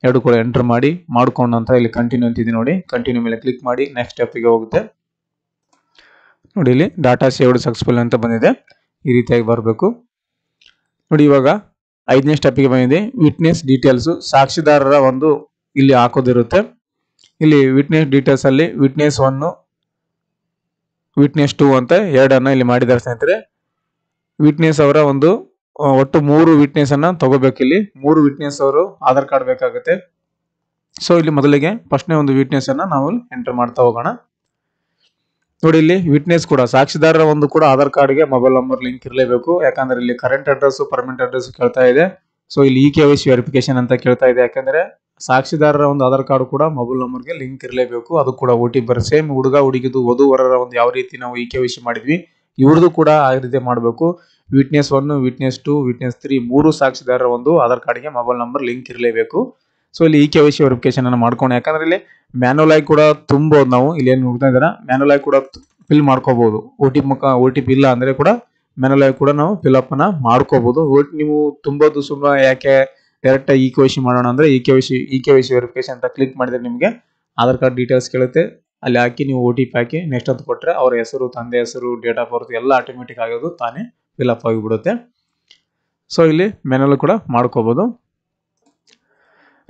Speaker 1: ಎರಡು ಕೂಡ ಎಂಟರ್ ಮಾಡಿ ಮಾಡ್ಕೊಂಡು ಅಂತ ಇಲ್ಲಿ ಕಂಟಿನ್ಯೂ ಅಂತಿದೆ ನೋಡಿ. ಕಂಟಿನ್ಯೂ ಮೇಲೆ ಕ್ಲಿಕ್ ಮಾಡಿ ನೆಕ್ಸ್ಟ್ ಸ್ಟೆಪ್ಗೆ ಹೋಗುತ್ತೆ ನೋಡಿ. ಇಲ್ಲಿ ಡಾಟಾ ಸೇವ್ಡ್ ಸಕ್ಸಸ್ಫುಲ್ ಅಂತ ಬಂದಿದೆ. ಈ ರೀತಿಯಾಗಿ ಬರಬೇಕು ನೋಡಿ. ಇವಾಗ 5ನೇ ಸ್ಟೆಪ್ಗೆ ಬಂದಿದೆ. ವಿಟ್ನೆಸ್ ಡೀಟೇಲ್ಸ್, ಸಾಕ್ಷಿದಾರರ ಒಂದು ಇಲ್ಲಿ ಹಾಕೋದಿರುತ್ತೆ. ಇಲ್ಲಿ ವಿಟ್ನೆಸ್ ಡೀಟೇಲ್ಸ್ ಅಲ್ಲಿ ವಿಟ್ನೆಸ್ 1, ವಿಟ್ನೆಸ್ 2 ಅಂತ ಎರಡನ್ನ ಇಲ್ಲಿ ಮಾಡಿದ್ದಾರೆ ಸ್ನೇಹಿತರೆ. ವಿಟ್ನೆಸ್ ಅವರ ಒಂದು ಒಟ್ಟು 3 ವಿಟ್ನೆಸ್ ಅನ್ನ ತಗೋಬೇಕು. ಇಲ್ಲಿ 3 ವಿಟ್ನೆಸ್ ಅವರು ಆಧಾರ್ ಕಾರ್ಡ್ ಬೇಕಾಗುತ್ತೆ. ಸೊ ಇಲ್ಲಿ ಮೊದಲಿಗೆ ಫಸ್ಟ್ನೇ ಒಂದು ವಿಟ್ನೆಸ್ ಅನ್ನ ನಾವು ಎಂಟರ್ ಮಾಡ್ತಾ ಹೋಗೋಣ ನೋಡಿ. ಇಲ್ಲಿ ವಿಟ್ನೆಸ್ ಕೂಡ ಸಾಕ್ಷಿದಾರರ ಒಂದು ಕೂಡ ಆಧಾರ್ ಕಾರ್ಡ್ಗೆ ಮೊಬೈಲ್ ನಂಬರ್ ಲಿಂಕ್ ಇರಲೇಬೇಕು. ಯಾಕಂದ್ರೆ ಇಲ್ಲಿ ಕರೆಂಟ್ ಅಡ್ರೆಸ್, ಪರ್ಮನೆಂಟ್ ಅಡ್ರೆಸ್ ಕೇಳ್ತಾ ಇದೆ. ಸೊ ಇಲ್ಲಿ KYC ವೆರಿಫಿಕೇಶನ್ ಅಂತ ಕೇಳ್ತಾ ಇದೆ. ಯಾಕಂದ್ರೆ ಸಾಕ್ಷಿದಾರರ ಒಂದು ಆಧಾರ್ ಕಾರ್ಡ್ ಕೂಡ ಮೊಬೈಲ್ ನಂಬರ್ಗೆ ಲಿಂಕ್ ಇರಲೇಬೇಕು. ಅದು ಕೂಡ OTP ಬರುತ್ತೆ. ಸೇಮ್ ಹುಡುಗ ಹುಡುಗಿದು ವಧು ವರರ ಒಂದು ಯಾವ ರೀತಿ ನಾವು KYC ಮಾಡಿದ್ವಿ, ಇವ್ರದ್ದು ಕೂಡ ಆ ರೀತಿ ಮಾಡಬೇಕು. ವಿಟ್ನೆಸ್ 1, ವಿಟ್ನೆಸ್ 2, ವಿಟ್ನೆಸ್ 3 3 ಸಾಕ್ಷಿದಾರರ ಒಂದು ಆಧಾರ್ ಕಾರ್ಡ್ಗೆ ಮೊಬೈಲ್ ನಂಬರ್ ಲಿಂಕ್ ಇರಲೇಬೇಕು. ಸೊ ಇಲ್ಲಿ KYC ವೆರಿಫಿಕೇಶನ್ ಅನ್ನು ಮಾಡ್ಕೊಂಡು, ಯಾಕಂದ್ರೆ ಇಲ್ಲಿ ಮ್ಯಾನುವಲ್ ಆಗಿ ಕೂಡ ತುಂಬಬಹುದು. ನಾವು ಇಲ್ಲಿ ಏನು ನೋಡ್ತಾ ಇದ್ದೀರಾ, ಮ್ಯಾನುವಲ್ ಆಗಿ ಕೂಡ ಫಿಲ್ ಮಾಡ್ಕೋಬಹುದು. OTP ಇಲ್ಲ ಅಂದ್ರೆ ಕೂಡ ಮ್ಯಾನುವಲ್ ಆಗಿ ಕೂಡ ನಾವು ಫಿಲ್ ಅಪ್ ಅನ್ನ ಮಾಡ್ಕೋಬಹುದು. ನೀವು ತುಂಬೋದು ಸುಮ್ಮನೆ ಯಾಕೆ ಡೈರೆಕ್ಟ್ KYC ಮಾಡೋಣ ಅಂದ್ರೆ KYC ವೆರಿಫಿಕೇಶನ್ ಅಂತ ಕ್ಲಿಕ್ ಮಾಡಿದ್ರೆ ನಿಮಗೆ ಆಧಾರ್ ಕಾರ್ಡ್ ಡೀಟೇಲ್ಸ್ ಕೇಳುತ್ತೆ. ಅಲ್ಲಿ ಹಾಕಿ ನೀವು OTP ಹಾಕಿ ನೆಕ್ಸ್ಟ್ ಅಂತ ಕೊಟ್ಟರೆ ಅವ್ರ ಹೆಸರು, ತಂದೆ ಹೆಸರು, ಡೇಟ್ ಆಫ್ ಬರ್ತ್ ಎಲ್ಲ ಆಟೋಮೆಟಿಕ್ ಆಗೋದು ತಾನೇ ಫಿಲ್ ಅಪ್ ಆಗಿಬಿಡುತ್ತೆ. ಸೊ ಇಲ್ಲಿ ಮ್ಯಾನುವಲ್ ಕೂಡ ಮಾಡ್ಕೋಬಹುದು.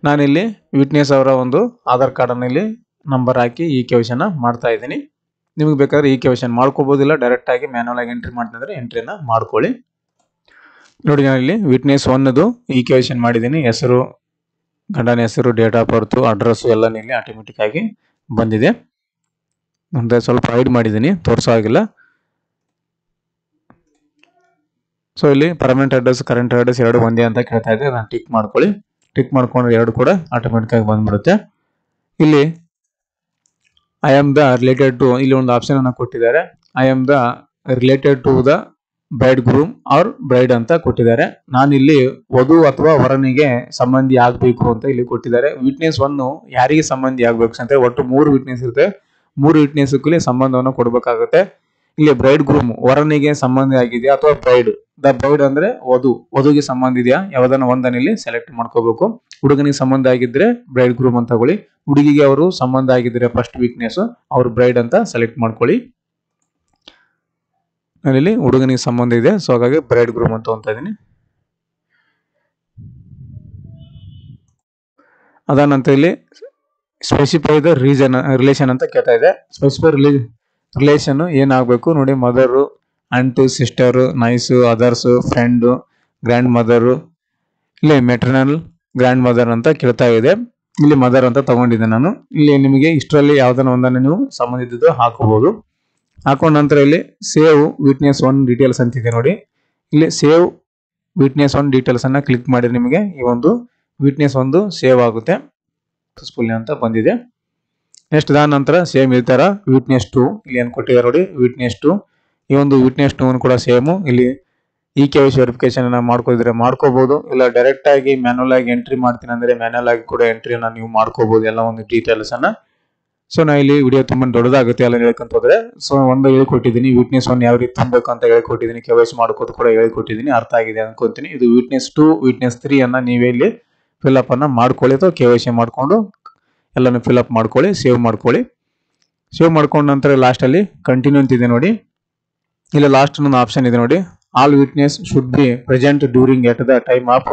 Speaker 1: ನಾನಿಲ್ಲಿ ವಿಟ್ನೆಸ್ ಅವರ ಒಂದು ಆಧಾರ್ ಕಾರ್ಡ್ ಅನ್ನು ಇಲ್ಲಿ ನಂಬರ್ ಹಾಕಿ KYC ಮಾಡ್ತಾ ಇದ್ದೀನಿ. ನಿಮಗೆ ಬೇಕಾದ್ರೆ KYC ಮಾಡ್ಕೋಬಹುದಿಲ್ಲ, ಡೈರೆಕ್ಟ್ ಆಗಿ ಮ್ಯಾನುವಲ್ ಆಗಿ ಎಂಟ್ರಿ ಮಾಡ್ತಿದ್ರೆ ಎಂಟ್ರಿನ ಮಾಡ್ಕೊಳ್ಳಿ ನೋಡಿ. ನಾನು ಇಲ್ಲಿ ವಿಟ್ನೆಸ್ 1ದು KYC ಮಾಡಿದ್ದೀನಿ. ಹೆಸರು, ಗಂಡನ ಹೆಸರು, ಡೇಟ್ ಆಫ್ ಬರ್ತ್, ಅಡ್ರೆಸ್ ಎಲ್ಲ ಇಲ್ಲಿ ಆಟೋಮೆಟಿಕ್ ಆಗಿ ಬಂದಿದೆ. ಮುಂದೆ ಸ್ವಲ್ಪ ಹೈಡ್ ಮಾಡಿದ್ದೀನಿ, ತೋರಿಸೋ ಆಗಿಲ್ಲ. ಸೊ ಇಲ್ಲಿ ಪರ್ಮನೆಂಟ್ ಅಡ್ರೆಸ್, ಕರೆಂಟ್ ಅಡ್ರೆಸ್ ಎರಡು ಒಂದೇ ಅಂತ ಕೇಳ್ತಾ ಇದೆ. ನಾನು ಟಿಕ್ ಮಾಡ್ಕೊಳ್ಳಿ. ಟಿಕ್ ಮಾಡ್ಕೊಂಡ್ರೆ ಎರಡು ಕೂಡ ಆಟೋಮೆಟಿಕ್ ಆಗಿ ಬಂದ್ಬಿಡುತ್ತೆ. ಇಲ್ಲಿ I am the related to, ಇಲ್ಲಿ ಒಂದು ಆಪ್ಷನ್ ಅನ್ನು ಕೊಟ್ಟಿದ್ದಾರೆ. I am the related to the bride groom or bride ಅಂತ ಕೊಟ್ಟಿದ್ದಾರೆ. ನಾನಿಲ್ಲಿ ವಧು ಅಥವಾ ವರನಿಗೆ ಸಂಬಂಧಿ ಆಗ್ಬೇಕು ಅಂತ ಇಲ್ಲಿ ಕೊಟ್ಟಿದ್ದಾರೆ. ವಿಟ್ನೆಸ್ 1 ಯಾರಿಗೆ ಸಂಬಂಧಿ ಆಗ್ಬೇಕು ಅಂತ ಒಟ್ಟು 3 ವಿಟ್ನೆಸ್ ಇರುತ್ತೆ. 3 ವಿಟ್ನೆಸ್ ಸಂಬಂಧವನ್ನು ಕೊಡಬೇಕಾಗುತ್ತೆ. ಇಲ್ಲಿ ಬ್ರೈಡ್ ಗ್ರೂಮ್ ವರನಿಗೆ ಸಂಬಂಧಿ ಆಗಿದೆಯಾ ಅಥವಾ ಬ್ರೈಡ್ ದ ಬ್ರೈಡ್ ಅಂದ್ರೆ ವಧುಗೆ ಸಂಬಂಧ ಇದೆಯಾ, ಯಾವ್ದನ್ನ ಒಂದನ್ನ ಇಲ್ಲಿ ಸೆಲೆಕ್ಟ್ ಮಾಡ್ಕೋಬೇಕು. ಹುಡುಗನಿಗೆ ಸಂಬಂಧ ಆಗಿದ್ರೆ ಬ್ರೈಡ್ ಗ್ರೂಮ್ ಅಂತ ತಗೊಳ್ಳಿ. ಹುಡುಗಿಗೆ ಅವರು ಸಂಬಂಧ ಆಗಿದ್ರೆ ಫಸ್ಟ್ ವೀಕ್ನೆಸ್ ಅವ್ರು ಬ್ರೈಡ್ ಅಂತ ಸೆಲೆಕ್ಟ್ ಮಾಡ್ಕೊಳ್ಳಿ. ನಾನಿಲ್ಲಿ ಹುಡುಗನಿಗೆ ಸಂಬಂಧ ಇದೆ, ಸೊ ಹಾಗಾಗಿ ಬ್ರೈಡ್ ಗ್ರೂಮ್ ಅಂತ ಅಂತ ಇದೀನಿ. ಅದಾದ ನಂತರ ಇಲ್ಲಿ ಸ್ಪೆಸಿಫೈ ದ ರಿಲೇಷನ್ ಅಂತ ಕೇಳ್ತಾ ಇದೆ. ಸ್ಪೆಸಿಫೈ ರಿಲೇಷನ್ ಏನಾಗಬೇಕು ನೋಡಿ. ಮದರ್, ಅಂಟು, sister, nice, others, friend, grand mother, ಇಲ್ಲಿ ಮೆಟರ್ನಲ್ ಗ್ರ್ಯಾಂಡ್ ಮದರ್ ಅಂತ ಕೇಳ್ತಾ ಇದೆ. ಇಲ್ಲಿ ಮದರ್ ಅಂತ ತಗೊಂಡಿದ್ದೆ ನಾನು. ಇಲ್ಲಿ ನಿಮಗೆ ಇಷ್ಟರಲ್ಲಿ ಯಾವ್ದನ್ನ ಒಂದನ್ನು ನೀವು ಸಂಬಂಧಿಸಿದ್ದು ಹಾಕೋಬಹುದು. ಹಾಕೊಂಡ ನಂತರ ಇಲ್ಲಿ ಸೇವ್ ವಿಟ್ನೆಸ್ 1 ಡೀಟೇಲ್ಸ್ ಅಂತಿದೆ ನೋಡಿ. ಇಲ್ಲಿ ಸೇವ್ ವಿಟ್ನೆಸ್ 1 ಡೀಟೇಲ್ಸ್ ಅನ್ನ ಕ್ಲಿಕ್ ಮಾಡಿ ನಿಮಗೆ ಈ ಒಂದು ವಿಟ್ನೆಸ್ 1 ಸೇವ್ ಆಗುತ್ತೆ ಸಕ್ಸಸ್ಫುಲಿ ಅಂತ ಬಂದಿದೆ. ನೆಕ್ಸ್ಟ್ ಅದಾದ ನಂತರ ಸೇಮ್ ಈ ತರ ವಿಟ್ನೆಸ್ 2 ಇಲ್ಲಿ ಏನು ಕೊಟ್ಟಿದ್ದಾರೆ ನೋಡಿ. ವಿಟ್ನೆಸ್ 2 ಈ ಒಂದು ವಿಟ್ನೆಸ್ 2 ಕೂಡ ಸೇಮ್. ಇಲ್ಲಿ KYC ವೆರಿಫಿಕೇಶನ್ ಅನ್ನ ಮಾಡ್ಕೋದಿದ್ರೆ ಮಾಡ್ಕೋಬಹುದು, ಇಲ್ಲ ಡೈರೆಕ್ಟ್ ಆಗಿ ಮ್ಯಾನುವಲ್ ಆಗಿ ಎಂಟ್ರಿ ಮಾಡ್ತೀನಿ ಅಂದ್ರೆ ಮ್ಯಾನುವಲ್ ಆಗಿ ಕೂಡ ಎಂಟ್ರಿಯನ್ನ ನೀವು ಮಾಡ್ಕೋಬಹುದು ಎಲ್ಲ ಒಂದು ಡೀಟೇಲ್ಸ್ ಅನ್ನ. ಸೊ ನಾ ಇಲ್ಲಿ ವಿಡಿಯೋ ತುಂಬಾ ದೊಡ್ಡದಾಗುತ್ತೆ ಎಲ್ಲ ಹೇಳ್ಕೊಂತ ಹೋದ್ರೆ. ಸೊ ಒಂದು ಹೇಳ್ಕೊಟ್ಟಿದ್ದೀನಿ ವಿಟ್ನೆಸ್ 1 ಯಾವ ರೀತಿ ತುಂಬಬೇಕು ಅಂತ ಹೇಳ್ಕೊಟ್ಟಿದ್ದೀನಿ. KYC ಮಾಡ್ಕೋದು ಕೂಡ ಹೇಳ್ಕೊಟ್ಟಿದ್ದೀನಿ, ಅರ್ಥ ಆಗಿದೆ ಅನ್ಕೊಂತೀನಿ. ಇದು ವಿಟ್ನೆಸ್ 2 ವಿಟ್ನೆಸ್ 3 ಅನ್ನ ನೀವೇ ಇಲ್ಲಿ ಫಿಲ್ಅಪ್ ಅನ್ನ ಮಾಡ್ಕೊಳ್ಳಿ ಅಥವಾ KYC ಮಾಡ್ಕೊಂಡು ಎಲ್ಲಾನು ಫಿಲ್ಅಪ್ ಮಾಡ್ಕೊಳ್ಳಿ, ಸೇವ್ ಮಾಡ್ಕೊಳ್ಳಿ. ಸೇವ್ ಮಾಡ್ಕೊಂಡ ನಂತರ ಲಾಸ್ಟ್ ಅಲ್ಲಿ ಕಂಟಿನ್ಯೂ ಅಂತಿದೆ ನೋಡಿ. ಇಲ್ಲಿ ಲಾಸ್ಟ್ ಒಂದು ಆಪ್ಷನ್ ಇದೆ ನೋಡಿ. All witness should be present during at the time of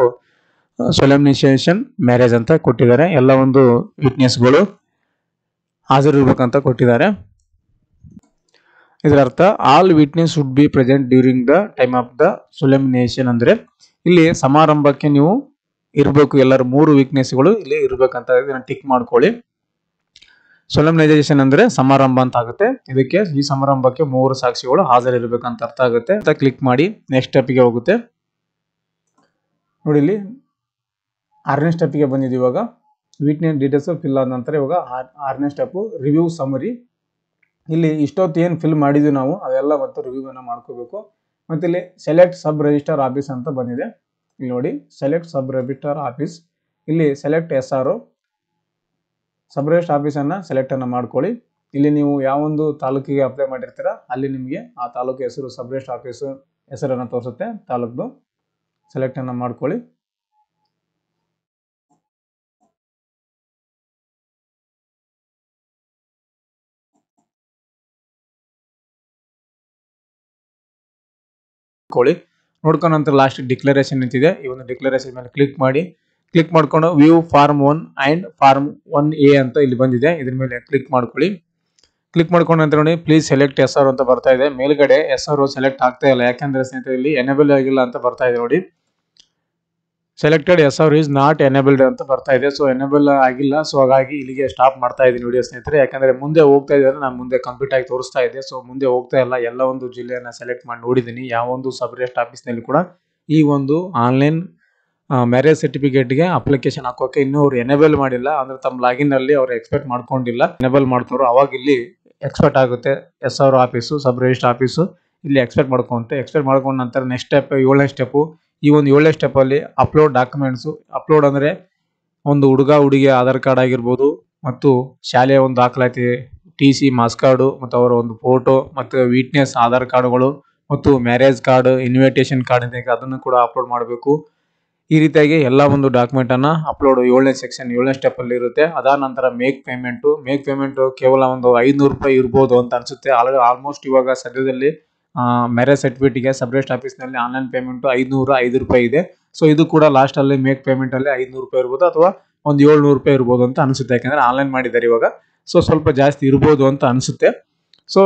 Speaker 1: solemnization marriage ಅಂತ ಕೊಟ್ಟಿದ್ದಾರೆ. ಎಲ್ಲ ಒಂದು ವಿಟ್ನೆಸ್ಗಳು ಹಾಜರಿರ್ಬೇಕಂತ ಕೊಟ್ಟಿದ್ದಾರೆ. ಇದರ ಅರ್ಥ all witness should be present during the time of the solemnization ಅಂದ್ರೆ ಇಲ್ಲಿ ಸಮಾರಂಭಕ್ಕೆ ನೀವು ಇರಬೇಕು. ಎಲ್ಲರೂ 3 ವಿಟ್ನೆಸ್ಗಳು ಇಲ್ಲಿ ಇರ್ಬೇಕಂತ ಇದನ್ನ ಟಿಕ್ ಮಾಡ್ಕೊಳ್ಳಿ. ಸೊಲೆಮ್ನೈಸೇಷನ್ ಅಂದ್ರೆ ಸಮಾರಂಭ ಅಂತ ಆಗುತ್ತೆ. ಇದಕ್ಕೆ ಈ ಸಮಾರಂಭಕ್ಕೆ 3 ಸಾಕ್ಷಿಗಳು ಹಾಜರಿರ್ಬೇಕಂತ ಅರ್ಥ ಆಗುತ್ತೆ ಅಂತ ಕ್ಲಿಕ್ ಮಾಡಿ ನೆಕ್ಸ್ಟ್ ಸ್ಟೆಪ್ಗೆ ಹೋಗುತ್ತೆ ನೋಡಿ. ಇಲ್ಲಿ 6ನೇ ಸ್ಟೆಪ್ಗೆ ಬಂದಿದ್ದೀವಿ. ಇವಾಗ ವಿಟ್ನೆಸ್ ಡೀಟೇಲ್ಸ್ ಫಿಲ್ ಆದ ನಂತರ ಇವಾಗ 6ನೇ ಸ್ಟೆಪ್ ರಿವ್ಯೂ ಸಮರಿ. ಇಲ್ಲಿ ಇಷ್ಟೊತ್ತು ಏನು ಫಿಲ್ ಮಾಡಿದ್ವಿ ನಾವು ಅವೆಲ್ಲ ಮತ್ತು ರಿವ್ಯೂ ಅನ್ನ ಮಾಡ್ಕೋಬೇಕು. ಮತ್ತೆ ಇಲ್ಲಿ ಸೆಲೆಕ್ಟ್ ಸಬ್ ರಿಜಿಸ್ಟರ್ ಆಫೀಸ್ ಅಂತ ಬಂದಿದೆ. ಇಲ್ಲಿ ನೋಡಿ ಸೆಲೆಕ್ಟ್ ಸಬ್ ರಿಜಿಸ್ಟರ್ ಆಫೀಸ್. ಇಲ್ಲಿ select SR sub register office ಅನ್ನ ಸೆಲೆಕ್ಟ್ ಅನ್ನ ಮಾಡ್ಕೊಳ್ಳಿ. ಇಲ್ಲಿ ನೀವು ಯಾವ ಒಂದು ತಾಲೂಕಿಗೆ ಅಪ್ಲೈ ಮಾಡಿರ್ತೀರಾ ಅಲ್ಲಿ ನಿಮಗೆ ಆ ತಾಲೂಕು ಹೆಸರು ಸಬ್ ರಿಜಿಸ್ಟರ್ ಆಫೀಸ್ ಹೆಸರನ್ನು ತೋರಿಸುತ್ತೆ. ತಾಲೂಕು ಸೆಲೆಕ್ಟ್ ಅನ್ನ ಮಾಡ್ಕೊಳ್ಳಿ. ನೋಡ್ಕೊಂಡ ನಂತರ ಲಾಸ್ಟ್ ಡಿಕ್ಲರೇಷನ್ ಅಂತಿದೆ. ಈ ಒಂದು ಡಿಕ್ಲರೇಷನ್ ಮೇಲೆ ಕ್ಲಿಕ್ ಮಾಡಿ. ಕ್ಲಿಕ್ ಮಾಡ್ಕೊಂಡು view form 1 and form 1A ಅಂತ ಇಲ್ಲಿ ಬಂದಿದೆ. ಇದ್ರ ಮೇಲೆ ಕ್ಲಿಕ್ ಮಾಡ್ಕೊಳ್ಳಿ. ಕ್ಲಿಕ್ ಮಾಡ್ಕೊಂಡ ನಂತರ ನೋಡಿ ಪ್ಲೀಸ್ ಸೆಲೆಕ್ಟ್ SR ಅಂತ ಬರ್ತಾ ಇದೆ. ಮೇಲ್ಗಡೆ SR ಸೆಲೆಕ್ಟ್ ಆಗ್ತಾ ಇಲ್ಲ, ಯಾಕಂದ್ರೆ ಸ್ನೇಹಿತರೆ ಇಲ್ಲಿ ಎನೇಬಲ್ ಆಗಿಲ್ಲ ಅಂತ ಬರ್ತಾ ಇದೆ ನೋಡಿ. Selected SR is not enabled ಅಂತ ಬರ್ತಾ ಇದೆ. ಸೊ ಎನೇಬಲ್ ಆಗಿಲ್ಲ. ಸೊ ಹಾಗಾಗಿ ಇಲ್ಲಿಗೆ ಸ್ಟಾಪ್ ಮಾಡ್ತಾ ಇದ್ದೀನಿ ವಿಡಿಯೋ ಸ್ನೇಹಿತರೆ. ಯಾಕಂದ್ರೆ ಮುಂದೆ ಹೋಗ್ತಾ ಇದ್ದಾರೆ, ನಾನು ಮುಂದೆ ಕಂಪ್ಲೀಟ್ ಆಗಿ ತೋರಿಸ್ತಾ ಇದೆ. ಸೊ ಮುಂದೆ ಹೋಗ್ತಾ ಇಲ್ಲ. ಎಲ್ಲ ಒಂದು ಜಿಲ್ಲೆಯನ್ನ ಸೆಲೆಕ್ಟ್ ಮಾಡಿ ನೋಡಿದ್ದೀನಿ. ಯಾವ ಒಂದು ಸಬ್ ರಿಜಿಸ್ಟರ್ ಆಫೀಸ್ ನಲ್ಲಿ ಕೂಡ ಈ ಒಂದು ಆನ್ಲೈನ್ ಮ್ಯಾರೇಜ್ ಸರ್ಟಿಫಿಕೇಟ್ಗೆ ಅಪ್ಲಿಕೇಶನ್ ಹಾಕೋಕೆ ಇನ್ನೂ ಅವ್ರು ಎನೇಬಲ್ ಮಾಡಿಲ್ಲ. ಅಂದ್ರೆ ತಮ್ಮ ಲಾಗಿನ್ ಅಲ್ಲಿ ಅವ್ರು ಎಕ್ಸ್ಪೆಕ್ಟ್ ಮಾಡ್ಕೊಂಡಿಲ್ಲ. ಎನೇಬಲ್ ಮಾಡ್ತಾರೋ ಅವಾಗ ಇಲ್ಲಿ ಎಕ್ಸ್ಪೆಕ್ಟ್ ಆಗುತ್ತೆ. SR office sub register office ಇಲ್ಲಿ ಎಕ್ಸ್ಪೆಕ್ಟ್ ಮಾಡ್ಕೊಂಡ ನಂತರ ನೆಕ್ಸ್ಟ್ ಸ್ಟೆಪ್ 7ನೇ ಸ್ಟೆಪ್. ಈ ಒಂದು 7ನೇ ಸ್ಟೆಪ್ ಅಲ್ಲಿ ಅಪ್ಲೋಡ್ ಡಾಕ್ಯುಮೆಂಟ್ಸ್. ಅಪ್ಲೋಡ್ ಅಂದ್ರೆ ಒಂದು ಹುಡುಗಿ ಆಧಾರ್ ಕಾರ್ಡ್ ಆಗಿರ್ಬೋದು, ಮತ್ತು ಶಾಲೆಯ ಒಂದು ದಾಖಲಾತಿ TC ಮಾಸ್ ಕಾರ್ಡು, ಮತ್ತು ಅವರ ಒಂದು ಫೋಟೋ, ಮತ್ತು ವಿಟ್ನೆಸ್ ಆಧಾರ್ ಕಾರ್ಡ್ಗಳು, ಮತ್ತು ಮ್ಯಾರೇಜ್ ಕಾರ್ಡ್, ಇನ್ವಿಟೇಷನ್ ಕಾರ್ಡ್ ಇದೆ ಅದನ್ನು ಕೂಡ ಅಪ್ಲೋಡ್ ಮಾಡಬೇಕು. ಈ ರೀತಿಯಾಗಿ ಎಲ್ಲ ಒಂದು ಡಾಕ್ಯುಮೆಂಟ್ ಅನ್ನ ಅಪ್ಲೋಡ್ 7ನೇ ಸೆಕ್ಷನ್ 7ನೇ ಸ್ಟೆಪ್ ಅಲ್ಲಿ ಇರುತ್ತೆ. ಅದಾದ ನಂತರ ಮೇಕ್ ಪೇಮೆಂಟ್ ಕೇವಲ ಒಂದು 500 ರೂಪಾಯಿ ಇರ್ಬೋದು ಅಂತ ಅನ್ಸುತ್ತೆ. ಆಲ್ಮೋಸ್ಟ್ ಇವಾಗ ಸದ್ಯದಲ್ಲಿ ಮ್ಯಾರೇಜ್ ಸರ್ಟಿಫಿಕೇಟ್ಗೆ ಸಬ್ ರಿಜಿಸ್ಟರ್ ಆಫೀಸ್ ನಲ್ಲಿ ಆನ್ಲೈನ್ ಪೇಮೆಂಟ್ 505 ರೂಪಾಯಿ ಇದೆ. ಸೊ ಇದು ಕೂಡ ಲಾಸ್ಟ್ ಅಲ್ಲಿ ಮೇಕ್ ಪೇಮೆಂಟ್ ಅಲ್ಲಿ 500 ರೂಪಾಯಿ ಇರ್ಬೋದು ಅಥವಾ ಒಂದು 700 ರೂಪಾಯಿ ಇರ್ಬೋದು ಅಂತ ಅನ್ಸುತ್ತೆ. ಯಾಕಂದ್ರೆ ಆನ್ಲೈನ್ ಮಾಡಿದ್ದಾರೆ ಇವಾಗ. ಸೊ ಸ್ವಲ್ಪ ಜಾಸ್ತಿ ಇರ್ಬೋದು ಅಂತ ಅನ್ಸುತ್ತೆ. ಸೊ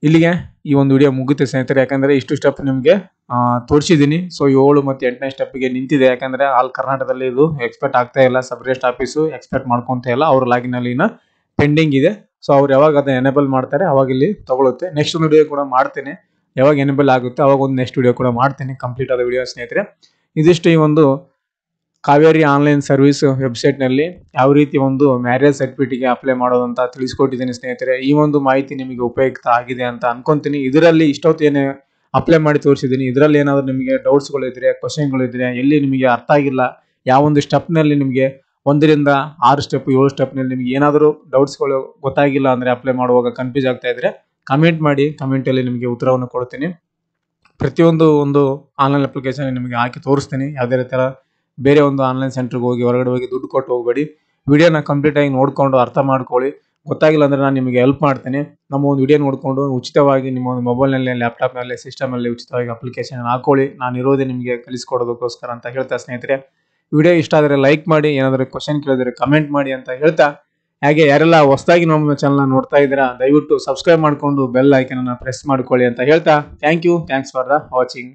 Speaker 1: ಇಲ್ಲಿಗೆ ಈ ಒಂದು ವಿಡಿಯೋ ಮುಗುತ್ತೆ ಸ್ನೇಹಿತರೆ. ಯಾಕಂದ್ರೆ ಇಷ್ಟು ಸ್ಟೆಪ್ ನಿಮಗೆ ತೋರಿಸಿದ್ದೀನಿ. ಸೊ 7 ಮತ್ತು 8ನೇ ಸ್ಟೆಪ್ಗೆ ನಿಂತಿದೆ. ಯಾಕಂದ್ರೆ ಆಲ್ ಕರ್ನಾಟಕದಲ್ಲಿ ಇದು ಎಕ್ಸ್ಪೆಕ್ಟ್ ಆಗ್ತಾ ಇಲ್ಲ. ಸಬ್ ರಿಜಿಸ್ಟರ್ ಆಫೀಸು ಎಕ್ಸ್ಪೆಕ್ಟ್ ಮಾಡ್ಕೊಂತ ಇಲ್ಲ. ಅವ್ರ ಲಾಗಿನ್ ಅಲ್ಲಿ ಪೆಂಡಿಂಗ್ ಇದೆ. ಸೊ ಅವ್ರು ಯಾವಾಗ ಅದನ್ನ ಎನೇಬಲ್ ಮಾಡ್ತಾರೆ ಅವಾಗ ಇಲ್ಲಿ ತಗೊಳುತ್ತೆ. ನೆಕ್ಸ್ಟ್ ಒಂದು ವಿಡಿಯೋ ಕೂಡ ಮಾಡ್ತೇನೆ. ಯಾವಾಗ ಎನೇಬಲ್ ಆಗುತ್ತೆ ಅವಾಗ ಒಂದು ನೆಕ್ಸ್ಟ್ ವಿಡಿಯೋ ಕೂಡ ಮಾಡ್ತೇನೆ, ಕಂಪ್ಲೀಟ್ ಆದ ವಿಡಿಯೋ ಸ್ನೇಹಿತರೆ. ಇದಿಷ್ಟು ಈ ಒಂದು ಕಾವೇರಿ ಆನ್ಲೈನ್ ಸರ್ವಿಸ್ ವೆಬ್ಸೈಟ್ ನಲ್ಲಿ ಯಾವ ರೀತಿ ಒಂದು ಮ್ಯಾರೇಜ್ ಸರ್ಟಿಫಿಕೇಟ್ಗೆ ಅಪ್ಲೈ ಮಾಡೋದಂತ ತಿಳಿಸ್ಕೊಟ್ಟಿದ್ದೀನಿ ಸ್ನೇಹಿತರೆ. ಈ ಒಂದು ಮಾಹಿತಿ ನಿಮಗೆ ಉಪಯುಕ್ತ ಆಗಿದೆ ಅಂತ ಅನ್ಕೊಂತೀನಿ. ಇದರಲ್ಲಿ ಇಷ್ಟೊತ್ತು ಏನು ಅಪ್ಲೈ ಮಾಡಿ ತೋರಿಸಿದ್ದೀನಿ. ಇದರಲ್ಲಿ ಏನಾದರೂ ನಿಮಗೆ ಡೌಟ್ಸ್ಗಳಿದ್ರೆ, ಕ್ವಶನ್ಗಳಿದ್ರೆ, ಎಲ್ಲಿ ನಿಮಗೆ ಅರ್ಥ ಆಗಿಲ್ಲ, ಯಾವೊಂದು ಸ್ಟೆಪ್ನಲ್ಲಿ ನಿಮಗೆ 1ರಿಂದ 6 ಸ್ಟೆಪ್ 7 ಸ್ಟೆಪ್ನಲ್ಲಿ ನಿಮಗೆ ಏನಾದರೂ ಡೌಟ್ಸ್ಗಳು ಗೊತ್ತಾಗಿಲ್ಲ ಅಂದರೆ ಅಪ್ಲೈ ಮಾಡುವಾಗ ಕನ್ಫ್ಯೂಸ್ ಆಗ್ತಾ ಇದ್ರೆ ಕಮೆಂಟ್ ಮಾಡಿ. ಕಮೆಂಟಲ್ಲಿ ನಿಮಗೆ ಉತ್ತರವನ್ನು ಕೊಡ್ತೀನಿ. ಪ್ರತಿಯೊಂದು ಒಂದು ಆನ್ಲೈನ್ ಅಪ್ಲಿಕೇಶನ್ ನಿಮಗೆ ಹಾಕಿ ತೋರಿಸ್ತೀನಿ. ಯಾವುದೇ ಥರ ಬೇರೆ ಒಂದು ಆನ್ಲೈನ್ ಸೆಂಟ್ರಿಗೆ ಹೋಗಿ ಹೊರಗಡೆ ಹೋಗಿ ದುಡ್ಡು ಕೊಟ್ಟು ಹೋಗಬೇಡಿ. ವಿಡಿಯೋನ ಕಂಪ್ಲೀಟಾಗಿ ನೋಡಿಕೊಂಡು ಅರ್ಥ ಮಾಡ್ಕೊಳ್ಳಿ. ಗೊತ್ತಾಗಿಲ್ಲ ಅಂದರೆ ನಾನು ನಿಮಗೆ ಹೆಲ್ಪ್ ಮಾಡ್ತೀನಿ. ನಮ್ಮ ಒಂದು ವಿಡಿಯೋ ನೋಡಿಕೊಂಡು ಉಚಿತವಾಗಿ ನಿಮ್ಮ ಒಂದು ಮೊಬೈಲ್ನಲ್ಲಿ, ಲ್ಯಾಪ್ಟಾಪ್ನಲ್ಲಿ, ಸಿಸ್ಟಮಲ್ಲಿ ಉಚಿತವಾಗಿ ಅಪ್ಲಿಕೇಶನ್ ಹಾಕೊಳ್ಳಿ. ನಾನು ಇರೋದೇ ನಿಮಗೆ ಕಲಿಸ್ಕೊಡೋದಕ್ಕೋಸ್ಕರ ಅಂತ ಹೇಳ್ತಾ ಸ್ನೇಹಿತರೆ, ವಿಡಿಯೋ ಇಷ್ಟ ಆದರೆ ಲೈಕ್ ಮಾಡಿ, ಏನಾದರೂ ಕ್ವಶನ್ ಕೇಳಿದರೆ ಕಮೆಂಟ್ ಮಾಡಿ ಅಂತ ಹೇಳ್ತಾ, ಹಾಗೆ ಯಾರೆಲ್ಲ ಹೊಸದಾಗಿ ನಮ್ಮ ಚಾನಲ್ನ ನೋಡ್ತಾ ಇದ್ದೀರಾ ದಯವಿಟ್ಟು ಸಬ್ಸ್ಕ್ರೈಬ್ ಮಾಡಿಕೊಂಡು ಬೆಲ್ ಐಕನನ್ನು ಪ್ರೆಸ್ ಮಾಡ್ಕೊಳ್ಳಿ ಅಂತ ಹೇಳ್ತಾ, ಥ್ಯಾಂಕ್ಸ್ ಫಾರ್ ದ ವಾಚಿಂಗ್.